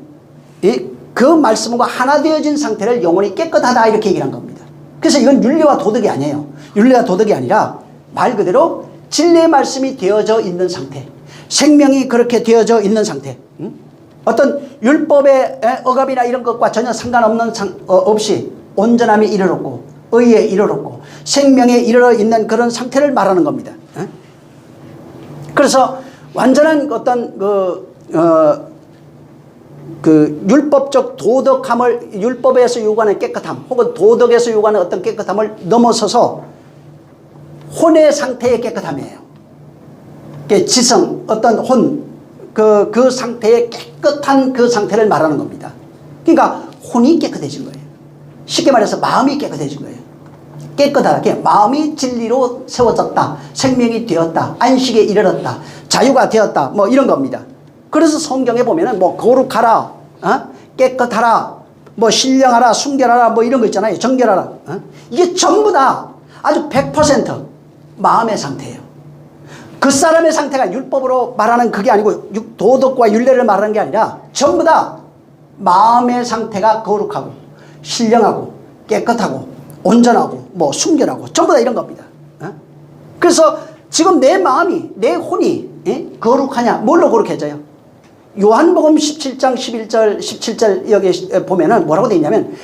그 말씀과 하나 되어진 상태를 영혼이 깨끗하다 이렇게 얘기한 겁니다. 그래서 이건 윤리와 도덕이 아니에요. 윤리와 도덕이 아니라 말 그대로 진리의 말씀이 되어져 있는 상태, 생명이 그렇게 되어져 있는 상태, 어떤 율법의 억압이나 이런 것과 전혀 상관없는 없이 온전함에 이르렀고 의에 이르렀고 생명에 이르러 있는 그런 상태를 말하는 겁니다. 그래서 완전한 어떤 그 율법적 도덕함을, 율법에서 요구하는 깨끗함 혹은 도덕에서 요구하는 어떤 깨끗함을 넘어서서 혼의 상태의 깨끗함이에요. 지성, 어떤 혼, 그 상태의 깨끗한 그 상태를 말하는 겁니다. 그러니까 혼이 깨끗해진 거예요. 쉽게 말해서 마음이 깨끗해진 거예요. 깨끗하게 마음이 진리로 세워졌다, 생명이 되었다, 안식에 이르렀다, 자유가 되었다, 뭐 이런 겁니다. 그래서 성경에 보면은 뭐 거룩하라, 깨끗하라, 뭐 신령하라, 순결하라, 뭐 이런 거 있잖아요. 정결하라. 이게 전부 다 아주 100% 마음의 상태예요. 그 사람의 상태가 율법으로 말하는 그게 아니고 도덕과 윤례를 말하는 게 아니라 전부 다 마음의 상태가 거룩하고 신령하고 깨끗하고 온전하고 뭐 순결하고 전부 다 이런 겁니다. 그래서 지금 내 마음이, 내 혼이 거룩하냐? 뭘로 거룩해져요? 요한복음 17장 11절 17절 여기 보면은 뭐라고 되어 있냐면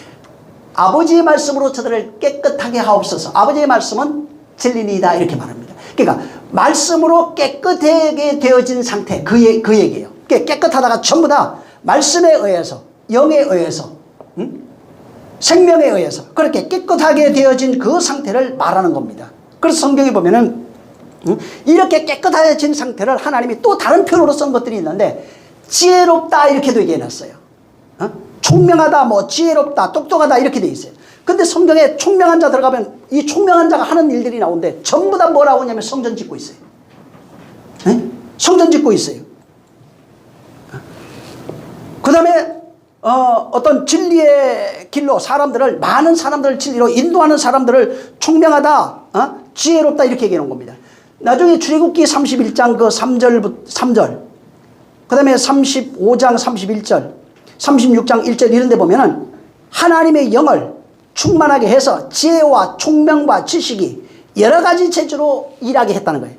아버지의 말씀으로 저들을 깨끗하게 하옵소서. 아버지의 말씀은 진리니이다 이렇게 말합니다. 그러니까 말씀으로 깨끗하게 되어진 상태, 그 얘기예요. 깨끗하다가 전부 다 말씀에 의해서, 영에 의해서, 생명에 의해서 그렇게 깨끗하게 되어진 그 상태를 말하는 겁니다. 그래서 성경에 보면은 이렇게 깨끗해진 상태를 하나님이 또 다른 표현으로 쓴 것들이 있는데 지혜롭다 이렇게도 얘기해놨어요. 총명하다, 뭐 지혜롭다, 똑똑하다 이렇게 돼 있어요. 근데 성경에 총명한 자 들어가면 이 총명한 자가 하는 일들이 나오는데 전부 다 뭐라고 하냐면 성전 짓고 있어요. 성전 짓고 있어요. 그 다음에 어떤 진리의 길로 사람들을, 많은 사람들을 진리로 인도하는 사람들을 총명하다, 지혜롭다 이렇게 얘기해 놓은 겁니다. 나중에 출애굽기 31장 그 3절 그 다음에 35장 31절 36장 1절 이런 데 보면은 하나님의 영을 충만하게 해서 지혜와 총명과 지식이 여러 가지 재주로 일하게 했다는 거예요.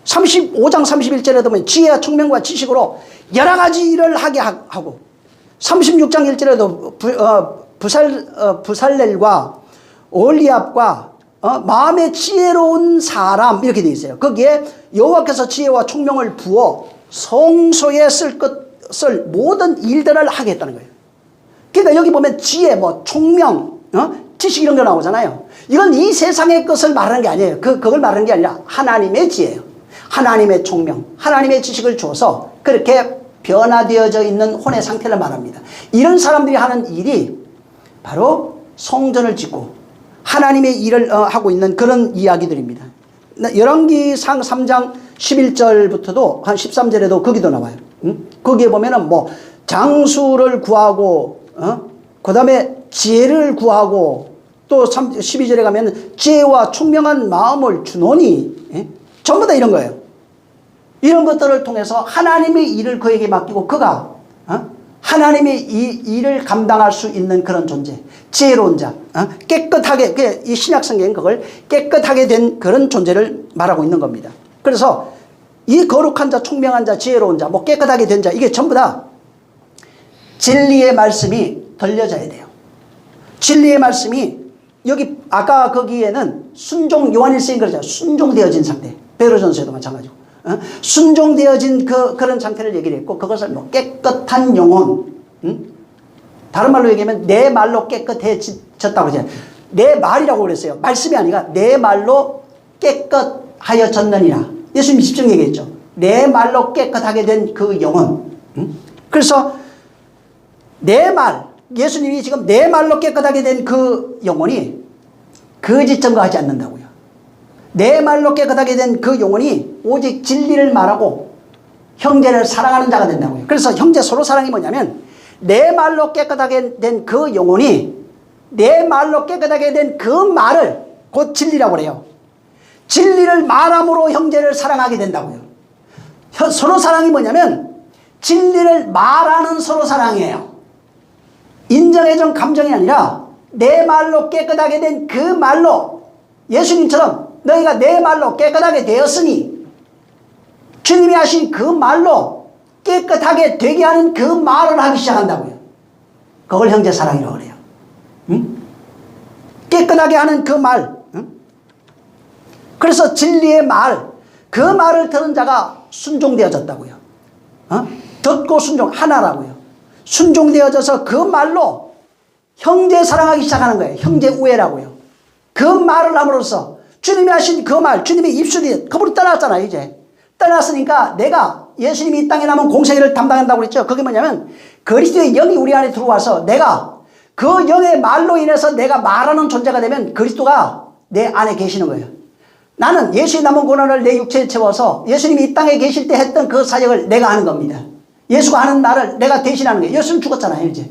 35장 31절에 보면 지혜와 총명과 지식으로 여러 가지 일을 하게 하고 36장 1절에도 부살렐과 올리압과 마음의 지혜로운 사람 이렇게 되어 있어요. 거기에 여호와께서 지혜와 총명을 부어 성소에 쓸 것을 모든 일들을 하게 했다는 거예요. 그러니까 여기 보면 지혜, 뭐 총명, 지식 이런 거 나오잖아요. 이건 이 세상의 것을 말하는 게 아니에요. 그걸 말하는 게 아니라 하나님의 지혜예요. 하나님의 총명, 하나님의 지식을 줘서 그렇게 변화되어져 있는 혼의 상태를 말합니다. 이런 사람들이 하는 일이 바로 성전을 짓고 하나님의 일을 하고 있는 그런 이야기들입니다. 열왕기상 3장 11절부터도 한 13절에도 거기도 나와요. 거기에 보면은 뭐 장수를 구하고 그 다음에 지혜를 구하고 또 12절에 가면 지혜와 총명한 마음을 주노니, 예? 전부 다 이런 거예요. 이런 것들을 통해서 하나님의 일을 그에게 맡기고 그가 하나님의 이 일을 감당할 수 있는 그런 존재, 지혜로운 자, 깨끗하게, 이 신약성경은 그걸 깨끗하게 된 그런 존재를 말하고 있는 겁니다. 그래서 이 거룩한 자, 총명한 자, 지혜로운 자, 뭐 깨끗하게 된 자, 이게 전부 다 진리의 말씀이 들려져야 돼요. 진리의 말씀이 여기 아까 거기에는 순종, 요한일서인 그러죠. 순종되어진 상태. 베드로전서에도 마찬가지고. 순종되어진 그런 상태를 얘기를 했고, 그것을 뭐 깨끗한 영혼, 다른 말로 얘기하면 내 말로 깨끗해졌다고 그러잖아요. 내 말이라고 그랬어요. 말씀이 아니라 내 말로 깨끗하여졌느니라. 예수님이 직접 얘기했죠. 내 말로 깨끗하게 된 그 영혼. 그래서 내 말, 예수님이 지금 내 말로 깨끗하게 된 그 영혼이 거짓 증거하지 않는다고요. 내 말로 깨끗하게 된 그 영혼이 오직 진리를 말하고 형제를 사랑하는 자가 된다고요. 그래서 형제 서로 사랑이 뭐냐면 내 말로 깨끗하게 된 그 영혼이 내 말로 깨끗하게 된 그 말을 곧 진리라고 그래요. 진리를 말함으로 형제를 사랑하게 된다고요. 서로 사랑이 뭐냐면 진리를 말하는 서로 사랑이에요. 인정애정 감정이 아니라 내 말로 깨끗하게 된 그 말로 예수님처럼 너희가 내 말로 깨끗하게 되었으니 주님이 하신 그 말로 깨끗하게 되게 하는 그 말을 하기 시작한다고요. 그걸 형제 사랑이라고 그래요. 깨끗하게 하는 그 말. 그래서 진리의 말, 그 말을 들은 자가 순종되어졌다고요. 듣고 순종 하나라고요. 순종되어져서 그 말로 형제 사랑하기 시작하는 거예요. 형제 우애라고요. 그 말을 함으로써 주님이 하신 그 말, 주님의 입술이 그분이 떠났잖아요. 이제 떠났으니까 내가 예수님이 이 땅에 남은 공생애를 담당한다고 그랬죠. 그게 뭐냐면 그리스도의 영이 우리 안에 들어와서 내가 그 영의 말로 인해서 내가 말하는 존재가 되면 그리스도가 내 안에 계시는 거예요. 나는 예수의 남은 고난을 내 육체에 채워서 예수님이 이 땅에 계실 때 했던 그 사역을 내가 하는 겁니다. 예수가 하는 말을 내가 대신하는 거예요. 예수는 죽었잖아요. 이제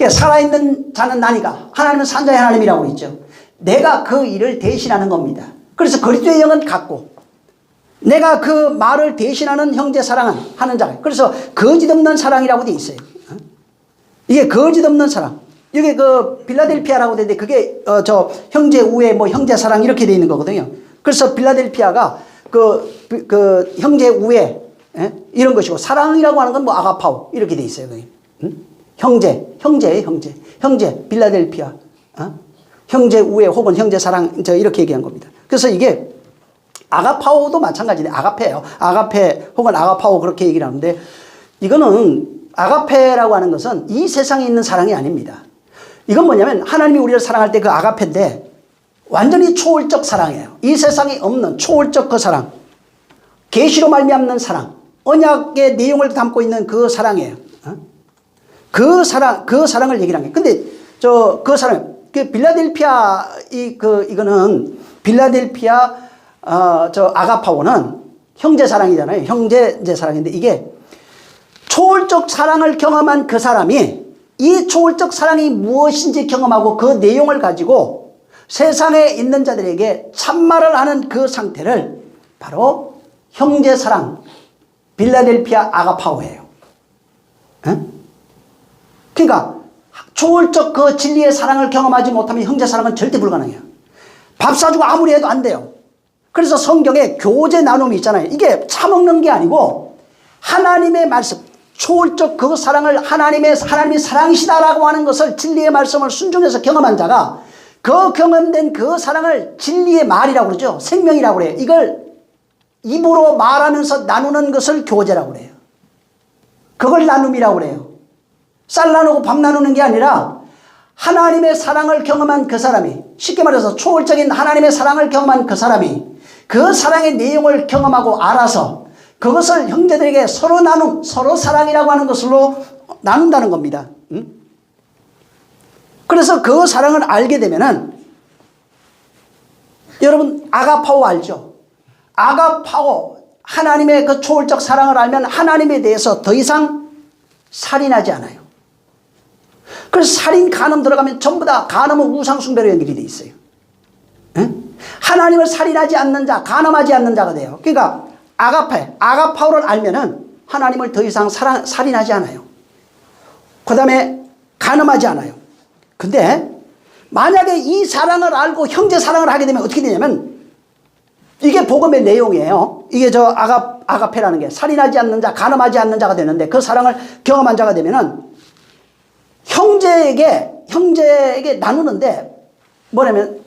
살아있는 자는 나니까 하나님은 산자의 하나님이라고 있죠. 내가 그 일을 대신하는 겁니다. 그래서 그리스도의 영은 같고 내가 그 말을 대신하는 형제 사랑은 하는 자가. 그래서 거짓 없는 사랑이라고 돼 있어요. 이게 거짓 없는 사랑. 이게 그 빌라델피아라고 되는데 그게 저 형제 우애 뭐 형제 사랑 이렇게 돼 있는 거거든요. 그래서 빌라델피아가 그 형제 우애 이런 것이고 사랑이라고 하는 건 뭐 아가파오 이렇게 돼 있어요. 형제예요, 형제 빌라델피아. 형제 우애 혹은 형제 사랑 저 이렇게 얘기한 겁니다. 그래서 이게 아가파오도 마찬가지인데 아가페예요. 아가페 혹은 아가파오 그렇게 얘기를 하는데 이거는 아가페라고 하는 것은 이 세상에 있는 사랑이 아닙니다. 이건 뭐냐면 하나님이 우리를 사랑할 때 그 아가페인데 완전히 초월적 사랑이에요. 이 세상에 없는 초월적 그 사랑. 계시로 말미암는 사랑. 언약의 내용을 담고 있는 그 사랑이에요. 그 사랑을 얘기를 한 거예요. 근데 그 사랑, 그 빌라델피아 이거는 빌라델피아 저 아가파오는 형제 사랑이잖아요. 형제 사랑인데 이게 초월적 사랑을 경험한 그 사람이 이 초월적 사랑이 무엇인지 경험하고 그 내용을 가지고 세상에 있는 자들에게 참말을 하는 그 상태를 바로 형제 사랑, 빌라델피아 아가파오예요. 그러니까 초월적 그 진리의 사랑을 경험하지 못하면 형제 사랑은 절대 불가능해요. 밥 사주고 아무리 해도 안 돼요. 그래서 성경에 교제 나눔이 있잖아요. 이게 차먹는 게 아니고 하나님의 말씀, 초월적 그 사랑을 하나님이 사랑이시다라고 하는 것을 진리의 말씀을 순종해서 경험한 자가 그 경험된 그 사랑을 진리의 말이라고 그러죠. 생명이라고 그래요. 이걸 입으로 말하면서 나누는 것을 교제라고 그래요. 그걸 나눔이라고 그래요. 쌀 나누고 밥 나누는 게 아니라 하나님의 사랑을 경험한 그 사람이, 쉽게 말해서 초월적인 하나님의 사랑을 경험한 그 사람이 그 사랑의 내용을 경험하고 알아서 그것을 형제들에게 서로 나눔, 서로 사랑이라고 하는 것으로 나눈다는 겁니다. 그래서 그 사랑을 알게 되면은 여러분 아가파오 알죠? 아가파오, 하나님의 그 초월적 사랑을 알면 하나님에 대해서 더 이상 살인하지 않아요. 그래서 살인, 간음 들어가면 전부 다 간음은 우상숭배로 연결이 돼 있어요. 하나님을 살인하지 않는 자, 간음하지 않는 자가 돼요. 그러니까 아가파오를 알면은 하나님을 더 이상 살인하지 않아요. 그 다음에 간음하지 않아요. 근데 만약에 이 사랑을 알고 형제 사랑을 하게 되면 어떻게 되냐면, 이게 복음의 내용이에요. 이게 저 아가페라는 게 살인하지 않는 자, 간음하지 않는 자가 되는데, 그 사랑을 경험한 자가 되면은 형제에게 나누는데 뭐냐면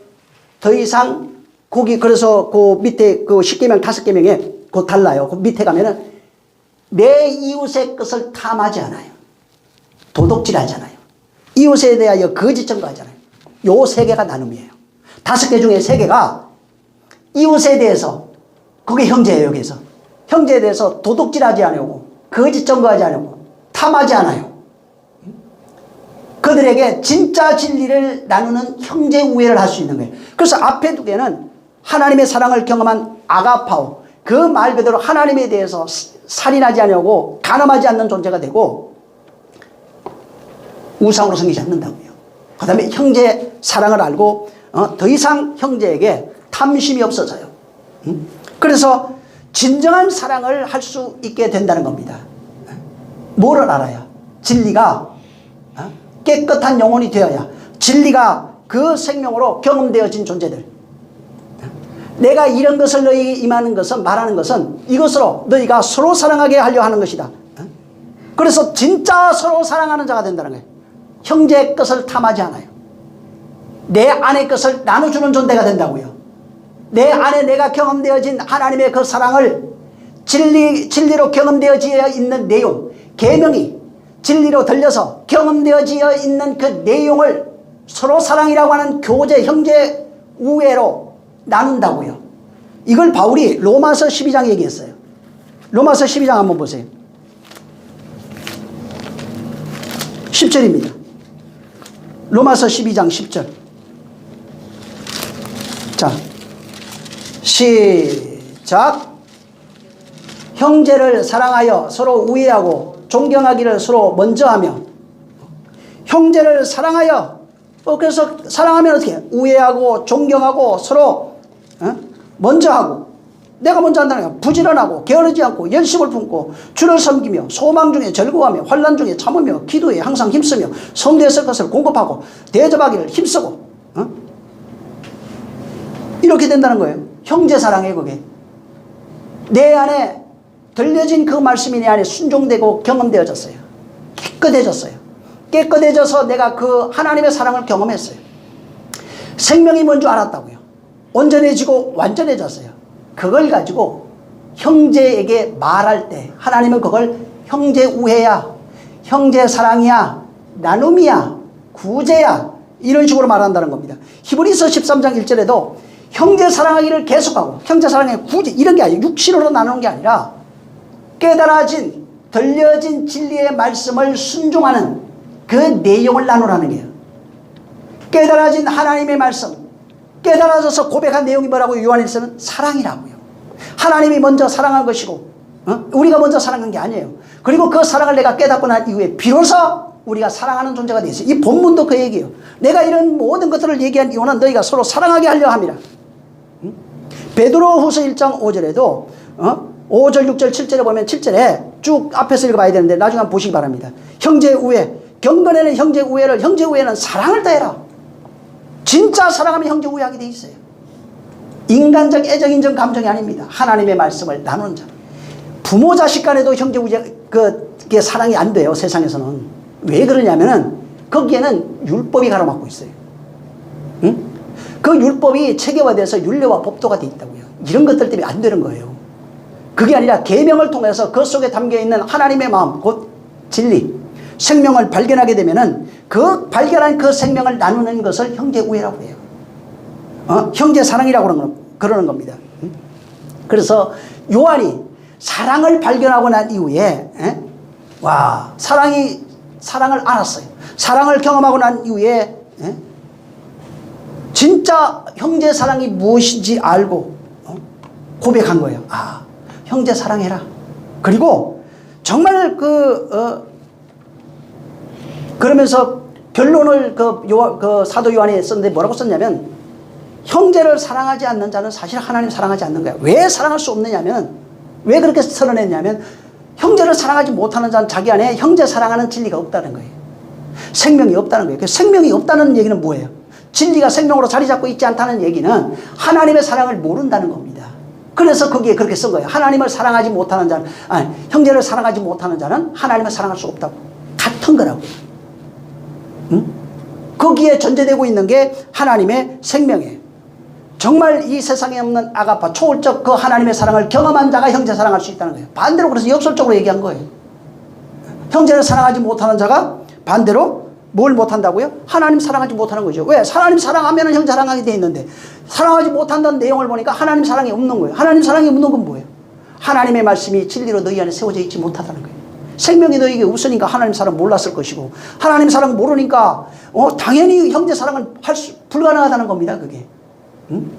더 이상 거기, 그래서 그 밑에 그 10계명 5계명에 그 달라요. 그 밑에 가면은 내 이웃의 것을 탐하지 않아요. 도둑질하지 않아요. 이웃에 대하여 거짓 증거하지 않아요. 요 3개가 나눔이에요. 5개 중에 3개가 이웃에 대해서, 그게 형제예요. 여기서 형제에 대해서 도둑질하지 않고 거짓 증거하지 않고 탐하지 않아요. 그들에게 진짜 진리를 나누는 형제 우애를 할 수 있는 거예요. 그래서 앞에 2개는 하나님의 사랑을 경험한 아가파오, 그 말 그대로 하나님에 대해서 살인하지 않고 간음하지 않는 존재가 되고 우상으로 섬기지 않는다고요. 그 다음에 형제 사랑을 알고 더 이상 형제에게 탐심이 없어져요. 그래서 진정한 사랑을 할 수 있게 된다는 겁니다. 뭐를 알아야? 진리가 깨끗한 영혼이 되어야, 진리가 그 생명으로 경험되어진 존재들. 내가 이런 것을 너희에게 임하는 것은, 말하는 것은 이것으로 너희가 서로 사랑하게 하려 하는 것이다. 그래서 진짜 서로 사랑하는 자가 된다는 거예요. 형제의 것을 탐하지 않아요. 내 안의 것을 나눠주는 존재가 된다고요. 내 안에 내가 경험되어진 하나님의 그 사랑을 진리로 경험되어져 있는 내용, 계명이 진리로 들려서 경험되어져 있는 그 내용을 서로 사랑이라고 하는 교제, 형제 우애로 나눈다고요. 이걸 바울이 로마서 12장에 얘기했어요. 로마서 12장 한번 보세요. 10절입니다. 로마서 12장 10절. 자, 시작. 형제를 사랑하여 서로 우애하고 존경하기를 서로 먼저 하며. 형제를 사랑하여, 그래서 사랑하면 어떻게 해? 우애하고 존경하고 서로 먼저 하고. 내가 먼저 한다는 거야. 부지런하고 게으르지 않고 열심을 품고 주를 섬기며 소망 중에 즐거워하며 환난 중에 참으며 기도에 항상 힘쓰며 성도의 쓸 것을 공급하고 대접하기를 힘쓰고. 이렇게 된다는 거예요. 형제 사랑이에요. 그게 내 안에 들려진 그 말씀이 내 안에 순종되고 경험되어졌어요. 깨끗해져서 내가 그 하나님의 사랑을 경험했어요. 생명이 뭔 줄 알았다고요. 온전해지고 완전해졌어요. 그걸 가지고 형제에게 말할 때 하나님은 그걸 형제 우애야, 형제 사랑이야, 나눔이야, 구제야, 이런 식으로 말한다는 겁니다. 히브리서 13장 1절에도 형제 사랑하기를 계속하고, 형제 사랑의 구제, 이런 게 아니에요. 육신으로 나누는 게 아니라 깨달아진, 들려진 진리의 말씀을 순종하는 그 내용을 나누라는 거예요. 깨달아진 하나님의 말씀, 깨달아져서 고백한 내용이 뭐라고요? 요한일서는 사랑이라고요. 하나님이 먼저 사랑한 것이고 우리가 먼저 사랑한 게 아니에요. 그리고 그 사랑을 내가 깨닫고 난 이후에 비로소 우리가 사랑하는 존재가 되어 있어요. 이 본문도 그 얘기예요. 내가 이런 모든 것들을 얘기한 이유는 너희가 서로 사랑하게 하려 함이라. 베드로후서 1장 5절에도 5절, 6절, 7절에 보면 7절에 쭉 앞에서 읽어봐야 되는데 나중에 한번 보시기 바랍니다. 형제 우애, 경건에는 형제 우애는 사랑을 더해라. 진짜 사랑하면 형제 우애하게 돼 있어요. 인간적 애정, 인정, 감정이 아닙니다. 하나님의 말씀을 나누는 자. 부모 자식 간에도 형제 우애, 그게 사랑이 안 돼요. 세상에서는. 왜 그러냐면은 거기에는 율법이 가로막고 있어요. 응? 그 율법이 체계화돼서 율례와 법도가 돼 있다고요. 이런 것들 때문에 안 되는 거예요. 그게 아니라 계명을 통해서 그 속에 담겨있는 하나님의 마음, 곧 진리, 생명을 발견하게 되면은 그 발견한 그 생명을 나누는 것을 형제 우애라고 해요. 형제 사랑이라고 그러는 겁니다. 그래서 요한이 사랑을 발견하고 난 이후에 사랑을 알았어요. 사랑을 경험하고 난 이후에 진짜 형제 사랑이 무엇인지 알고 고백한 거예요. 형제 사랑해라. 그리고 정말 그러면서 결론을 그 사도 요한이 썼는데 뭐라고 썼냐면, 형제를 사랑하지 않는 자는 사실 하나님 사랑하지 않는 거야. 왜 사랑할 수 없느냐면, 왜 그렇게 선언했냐면, 형제를 사랑하지 못하는 자는 자기 안에 형제 사랑하는 진리가 없다는 거예요. 생명이 없다는 거예요. 그 생명이 없다는 얘기는 뭐예요? 진리가 생명으로 자리 잡고 있지 않다는 얘기는 하나님의 사랑을 모른다는 겁니다. 그래서 거기에 그렇게 쓴 거예요. 하나님을 사랑하지 못하는 자는, 아니, 형제를 사랑하지 못하는 자는 하나님을 사랑할 수 없다고. 같은 거라고. 응? 거기에 전제되고 있는 게 하나님의 생명이에요. 정말 이 세상에 없는 아가파, 초월적 그 하나님의 사랑을 경험한 자가 형제 사랑할 수 있다는 거예요. 반대로 그래서 역설적으로 얘기한 거예요. 형제를 사랑하지 못하는 자가 반대로 뭘 못한다고요? 하나님 사랑하지 못하는 거죠. 왜? 하나님 사랑하면 형제 사랑하게 돼 있는데, 사랑하지 못한다는 내용을 보니까 하나님 사랑이 없는 거예요. 하나님 사랑이 없는 건 뭐예요? 하나님의 말씀이 진리로 너희 안에 세워져 있지 못하다는 거예요. 생명이 너에게 없으니까 하나님 사랑 몰랐을 것이고, 하나님 사랑 모르니까 당연히 형제 사랑은 불가능하다는 겁니다. 그게. 응?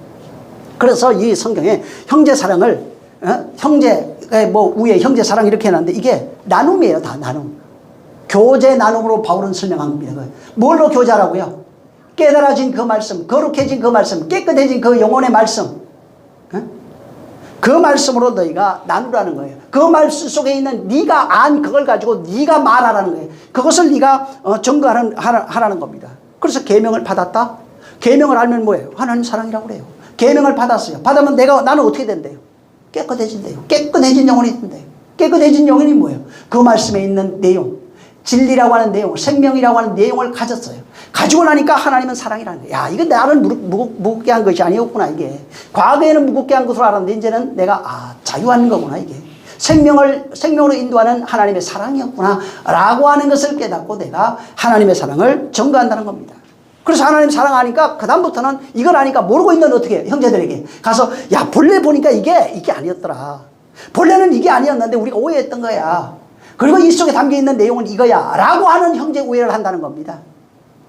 그래서 이 성경에 형제 사랑을 형제 뭐 위에 형제 사랑 이렇게 해놨는데, 이게 나눔이에요. 다 나눔. 교제 나눔으로 바울은 설명한 겁니다. 뭘로 교제하라고요? 깨달아진 그 말씀, 거룩해진 그 말씀, 깨끗해진 그 영혼의 말씀, 그 말씀으로 너희가 나누라는 거예요. 그 말씀 속에 있는 네가 안 그걸 가지고 네가 말하라는 거예요. 그것을 네가 증거하라는 겁니다. 그래서 계명을 받았다. 계명을 알면 뭐예요? 하나님 사랑이라고 그래요. 계명을 받았어요. 받으면 나는 어떻게 된대요? 깨끗해진대요. 깨끗해진 영혼이 된대요. 깨끗해진 영혼이 뭐예요? 그 말씀에 있는 내용, 진리라고 하는 내용, 생명이라고 하는 내용을 가졌어요. 가지고 나니까 하나님은 사랑이라는 거예요. 야, 이거 나를 무겁게 한 것이 아니었구나, 이게. 과거에는 무겁게 한 것으로 알았는데, 이제는 내가, 자유한 거구나, 이게. 생명으로 인도하는 하나님의 사랑이었구나, 라고 하는 것을 깨닫고 내가 하나님의 사랑을 전가한다는 겁니다. 그래서 하나님 사랑하니까, 그다음부터는 이걸 아니까 모르고 있는 어떻게 해요? 형제들에게 가서, 야, 본래 보니까 이게 아니었더라. 본래는 이게 아니었는데 우리가 오해했던 거야. 그리고 이 속에 담겨있는 내용은 이거야. 라고 하는 형제 우애를 한다는 겁니다.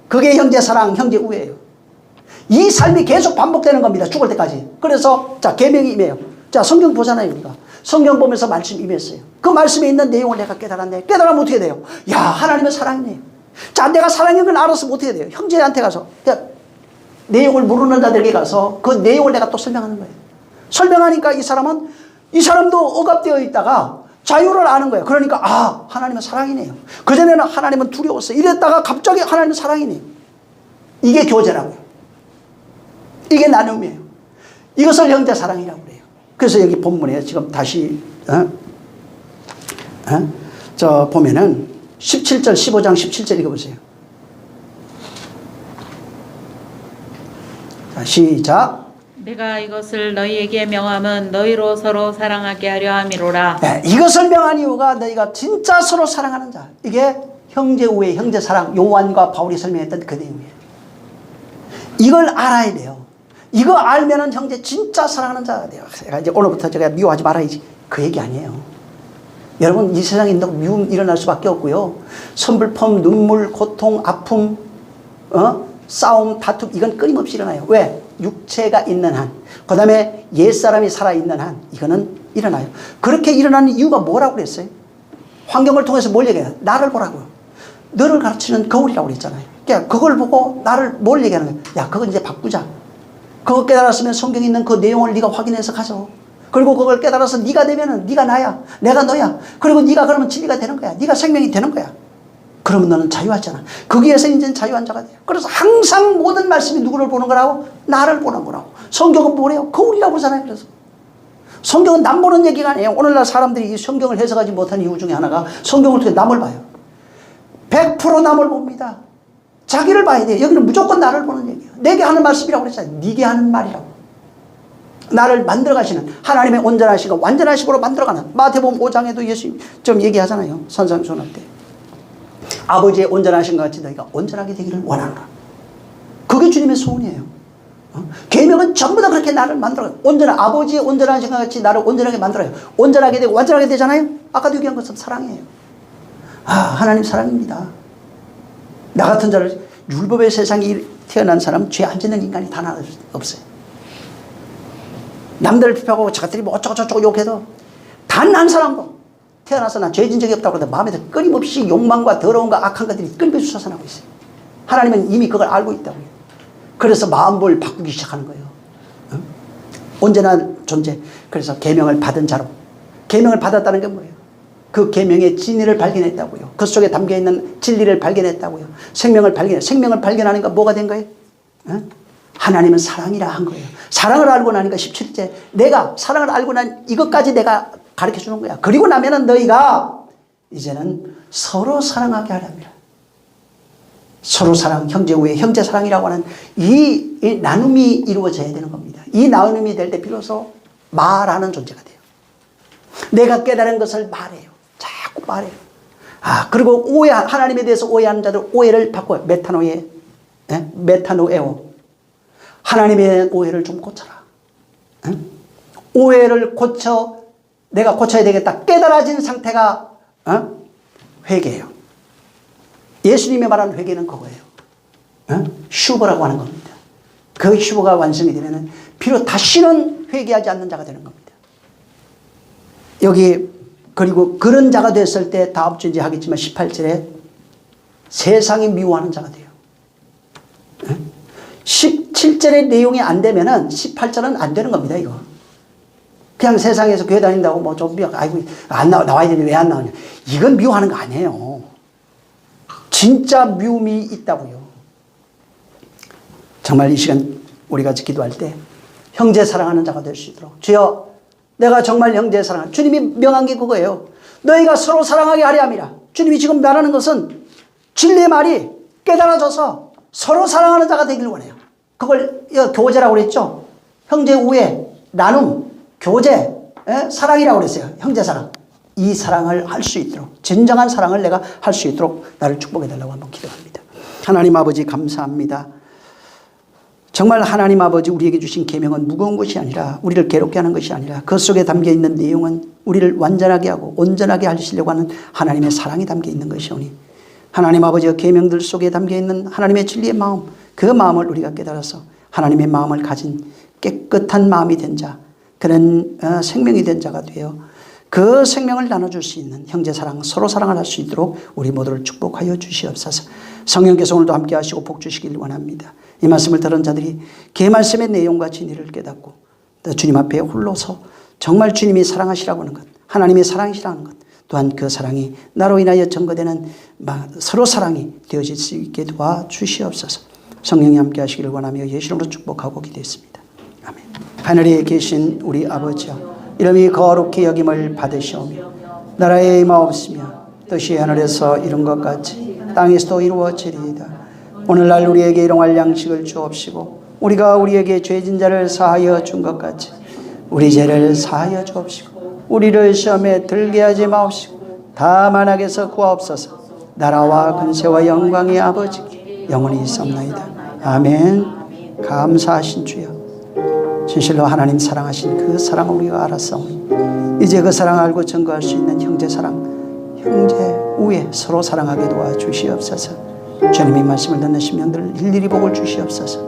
그게 형제 사랑, 형제 우애예요. 이 삶이 계속 반복되는 겁니다. 죽을 때까지. 그래서, 자, 계명이 임해요. 자, 성경 보잖아요, 우리가. 성경 보면서 말씀 임했어요. 그 말씀에 있는 내용을 내가 깨달았네. 깨달으면 어떻게 돼요? 야, 하나님의 사랑이네요. 자, 내가 사랑인 걸 알았으면 어떻게 돼요? 형제한테 가서, 내용을 모르는 자들에게 가서 그 내용을 내가 또 설명하는 거예요. 설명하니까 이 사람도 억압되어 있다가 자유를 아는 거예요. 그러니까, 하나님은 사랑이네요. 그전에는 하나님은 두려웠어요. 이랬다가 갑자기 하나님은 사랑이네요. 이게 교제라고요. 이게 나눔이에요. 이것을 형제 사랑이라고 그래요. 그래서 여기 본문에 지금 다시, 저 보면은 17절, 15장 17절 읽어보세요. 자, 시작. 내가 이것을 너희에게 명함은 너희로 서로 사랑하게 하려 함이로라. 네, 이것을 명한 이유가 너희가 진짜 서로 사랑하는 자. 이게 형제 우애, 형제 사랑, 요한과 바울이 설명했던 그 내용이에요. 이걸 알아야 돼요. 이거 알면은 형제 진짜 사랑하는 자가 돼요. 제가 이제 오늘부터 제가 미워하지 말아야지, 그 얘기 아니에요. 여러분, 이 세상에 미움 일어날 수밖에 없고요. 선불품, 눈물, 고통, 아픔, 싸움, 다툼, 이건 끊임없이 일어나요. 왜? 육체가 있는 한, 그 다음에 옛사람이 살아있는 한, 이거는 일어나요. 그렇게 일어나는 이유가 뭐라고 그랬어요? 환경을 통해서 뭘 얘기해요? 나를 보라고요. 너를 가르치는 거울이라고 그랬잖아요. 그러니까 그걸 보고 나를 뭘 얘기하는 거예요? 야, 그건 이제 바꾸자. 그거 깨달았으면 성경에 있는 그 내용을 네가 확인해서 가져. 그리고 그걸 깨달아서 네가 되면은 네가 나야, 내가 너야. 그리고 네가 그러면 진리가 되는 거야. 네가 생명이 되는 거야. 그러면 너는 자유하잖아. 거기에서 이제는 자유한 자가 돼요. 그래서 항상 모든 말씀이 누구를 보는 거라고? 나를 보는 거라고. 성경은 뭐래요? 거울이라고 그러잖아요. 그래서 성경은 남 보는 얘기가 아니에요. 오늘날 사람들이 이 성경을 해석하지 못한 이유 중에 하나가 성경을 통해 남을 봐요. 100% 남을 봅니다. 자기를 봐야 돼요. 여기는 무조건 나를 보는 얘기예요. 내게 하는 말씀이라고 그랬잖아요. 네게 하는 말이라고. 나를 만들어가시는 하나님의 온전하시고 완전하시고 만들어가는, 마태복음 5장에도 예수님 좀 얘기하잖아요. 산상수훈할 때. 아버지의 온전하신 것 같이 너희가 온전하게 되기를 원하노라. 그게 주님의 소원이에요. 계명은 전부 다 그렇게 나를 만들어요. 아버지의 온전하신 것 같이 나를 온전하게 만들어요. 온전하게 되고 완전하게 되잖아요. 아까도 얘기한 것은 사랑이에요. 하나님 사랑입니다. 나 같은 자를, 율법의 세상에 태어난 사람, 죄 안 짓는 인간이 단 하나 없어요. 남들을 비판하고 저것들이 뭐 어쩌고저쩌고 욕해도 단 한 사람도 태어나서 난 죄진 적이 없다고 그러는데 마음에서 끊임없이 욕망과 더러움과 악한 것들이 끊임없이 솟아나고 있어요. 하나님은 이미 그걸 알고 있다고요. 그래서 마음을 바꾸기 시작하는 거예요. 온전한 존재. 그래서 계명을 받은 자로. 계명을 받았다는 게 뭐예요? 그 계명의 진리를 발견했다고요. 그 속에 담겨있는 진리를 발견했다고요. 생명을 발견하니까 뭐가 된 거예요? 하나님은 사랑이라 한 거예요. 사랑을 알고 나니까 17째 내가 사랑을 알고 난 이것까지 내가 가르쳐 주는 거야. 그리고 나면은 너희가 이제는 서로 사랑하게 하랍니다. 서로 사랑, 형제 우애, 형제 사랑이라고 하는 이 나눔이 이루어져야 되는 겁니다. 이 나눔이 될 때 비로소 말하는 존재가 돼요. 내가 깨달은 것을 말해요. 자꾸 말해요. 그리고 하나님에 대해서 오해하는 자들 오해를 바꿔요. 메타노에, 메타노에오. 하나님에 대한 오해를 좀 고쳐라. 오해를 고쳐, 내가 고쳐야 되겠다. 깨달아진 상태가 회개예요. 예수님이 말하는 회개는 그거예요. 슈버라고 하는 겁니다. 그 슈버가 완성이 되면 비로 다시는 회개하지 않는 자가 되는 겁니다. 여기 그리고 그런 자가 됐을 때 다음 주 이제 하겠지만 18절에 세상이 미워하는 자가 돼요. 17절의 내용이 안 되면은 18절은 안 되는 겁니다. 이거 그냥 세상에서 교회 다닌다고 뭐 좀 아이고 안 나와야 되는데 왜 안 나오냐, 이건 미워하는 거 아니에요. 진짜 미움이 있다고요. 정말 이 시간 우리가 기도할 때 형제 사랑하는 자가 될 수 있도록, 주여 내가 정말 형제 사랑하는, 주님이 명한 게 그거예요. 너희가 서로 사랑하게 하려 함이라. 주님이 지금 말하는 것은 진리의 말이 깨달아져서 서로 사랑하는 자가 되길 원해요. 그걸 교제라고 그랬죠. 형제 우애, 나눔, 교제, 사랑이라고 그랬어요. 형제 사랑. 이 사랑을 할 수 있도록, 진정한 사랑을 내가 할 수 있도록 나를 축복해 달라고 한번 기도합니다. 하나님 아버지 감사합니다. 정말 하나님 아버지 우리에게 주신 계명은 무거운 것이 아니라, 우리를 괴롭게 하는 것이 아니라, 그 속에 담겨있는 내용은 우리를 완전하게 하고 온전하게 하시려고 하는 하나님의 사랑이 담겨있는 것이오니, 하나님 아버지의 계명들 속에 담겨있는 하나님의 진리의 마음, 그 마음을 우리가 깨달아서 하나님의 마음을 가진 깨끗한 마음이 된 자, 그런 생명이 된 자가 되어 그 생명을 나눠줄 수 있는 형제사랑, 서로 사랑을 할 수 있도록 우리 모두를 축복하여 주시옵소서. 성령께서 오늘도 함께 하시고 복 주시길 원합니다. 이 말씀을 들은 자들이 그 말씀의 내용과 진리를 깨닫고 또 주님 앞에 홀로서 정말 주님이 사랑하시라고 하는 것, 하나님의 사랑이시라는 것, 또한 그 사랑이 나로 인하여 증거되는 서로 사랑이 되어질 수 있게 도와주시옵소서. 성령이 함께 하시기를 원하며 예수 이름으로 축복하고 기도했습니다. 아멘. 하늘에 계신 우리 아버지여, 이름이 거룩히 여김을 받으시오며 나라의 임하옵시며 뜻이 하늘에서 이룬 것 같이 땅에서도 이루어지리이다. 오늘날 우리에게 일용할 양식을 주옵시고 우리가 우리에게 죄진 자를 사하여 준 것 같이 우리 죄를 사하여 주옵시고 우리를 시험에 들게 하지 마옵시고 다만 악에서 구하옵소서. 나라와 근세와 영광의 아버지께 영원히 있사옵나이다. 아멘. 감사하신 주여, 진실로 하나님 사랑하신 그 사랑을 우리가 알았사오니 이제 그 사랑을 알고 증거할 수 있는 형제 사랑, 형제 우애, 서로 사랑하게 도와주시옵소서. 주님의 말씀을 듣는 심령들 일일이 복을 주시옵소서.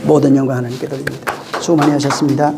모든 영광 하나님께 돌립니다. 수고 많이 하셨습니다.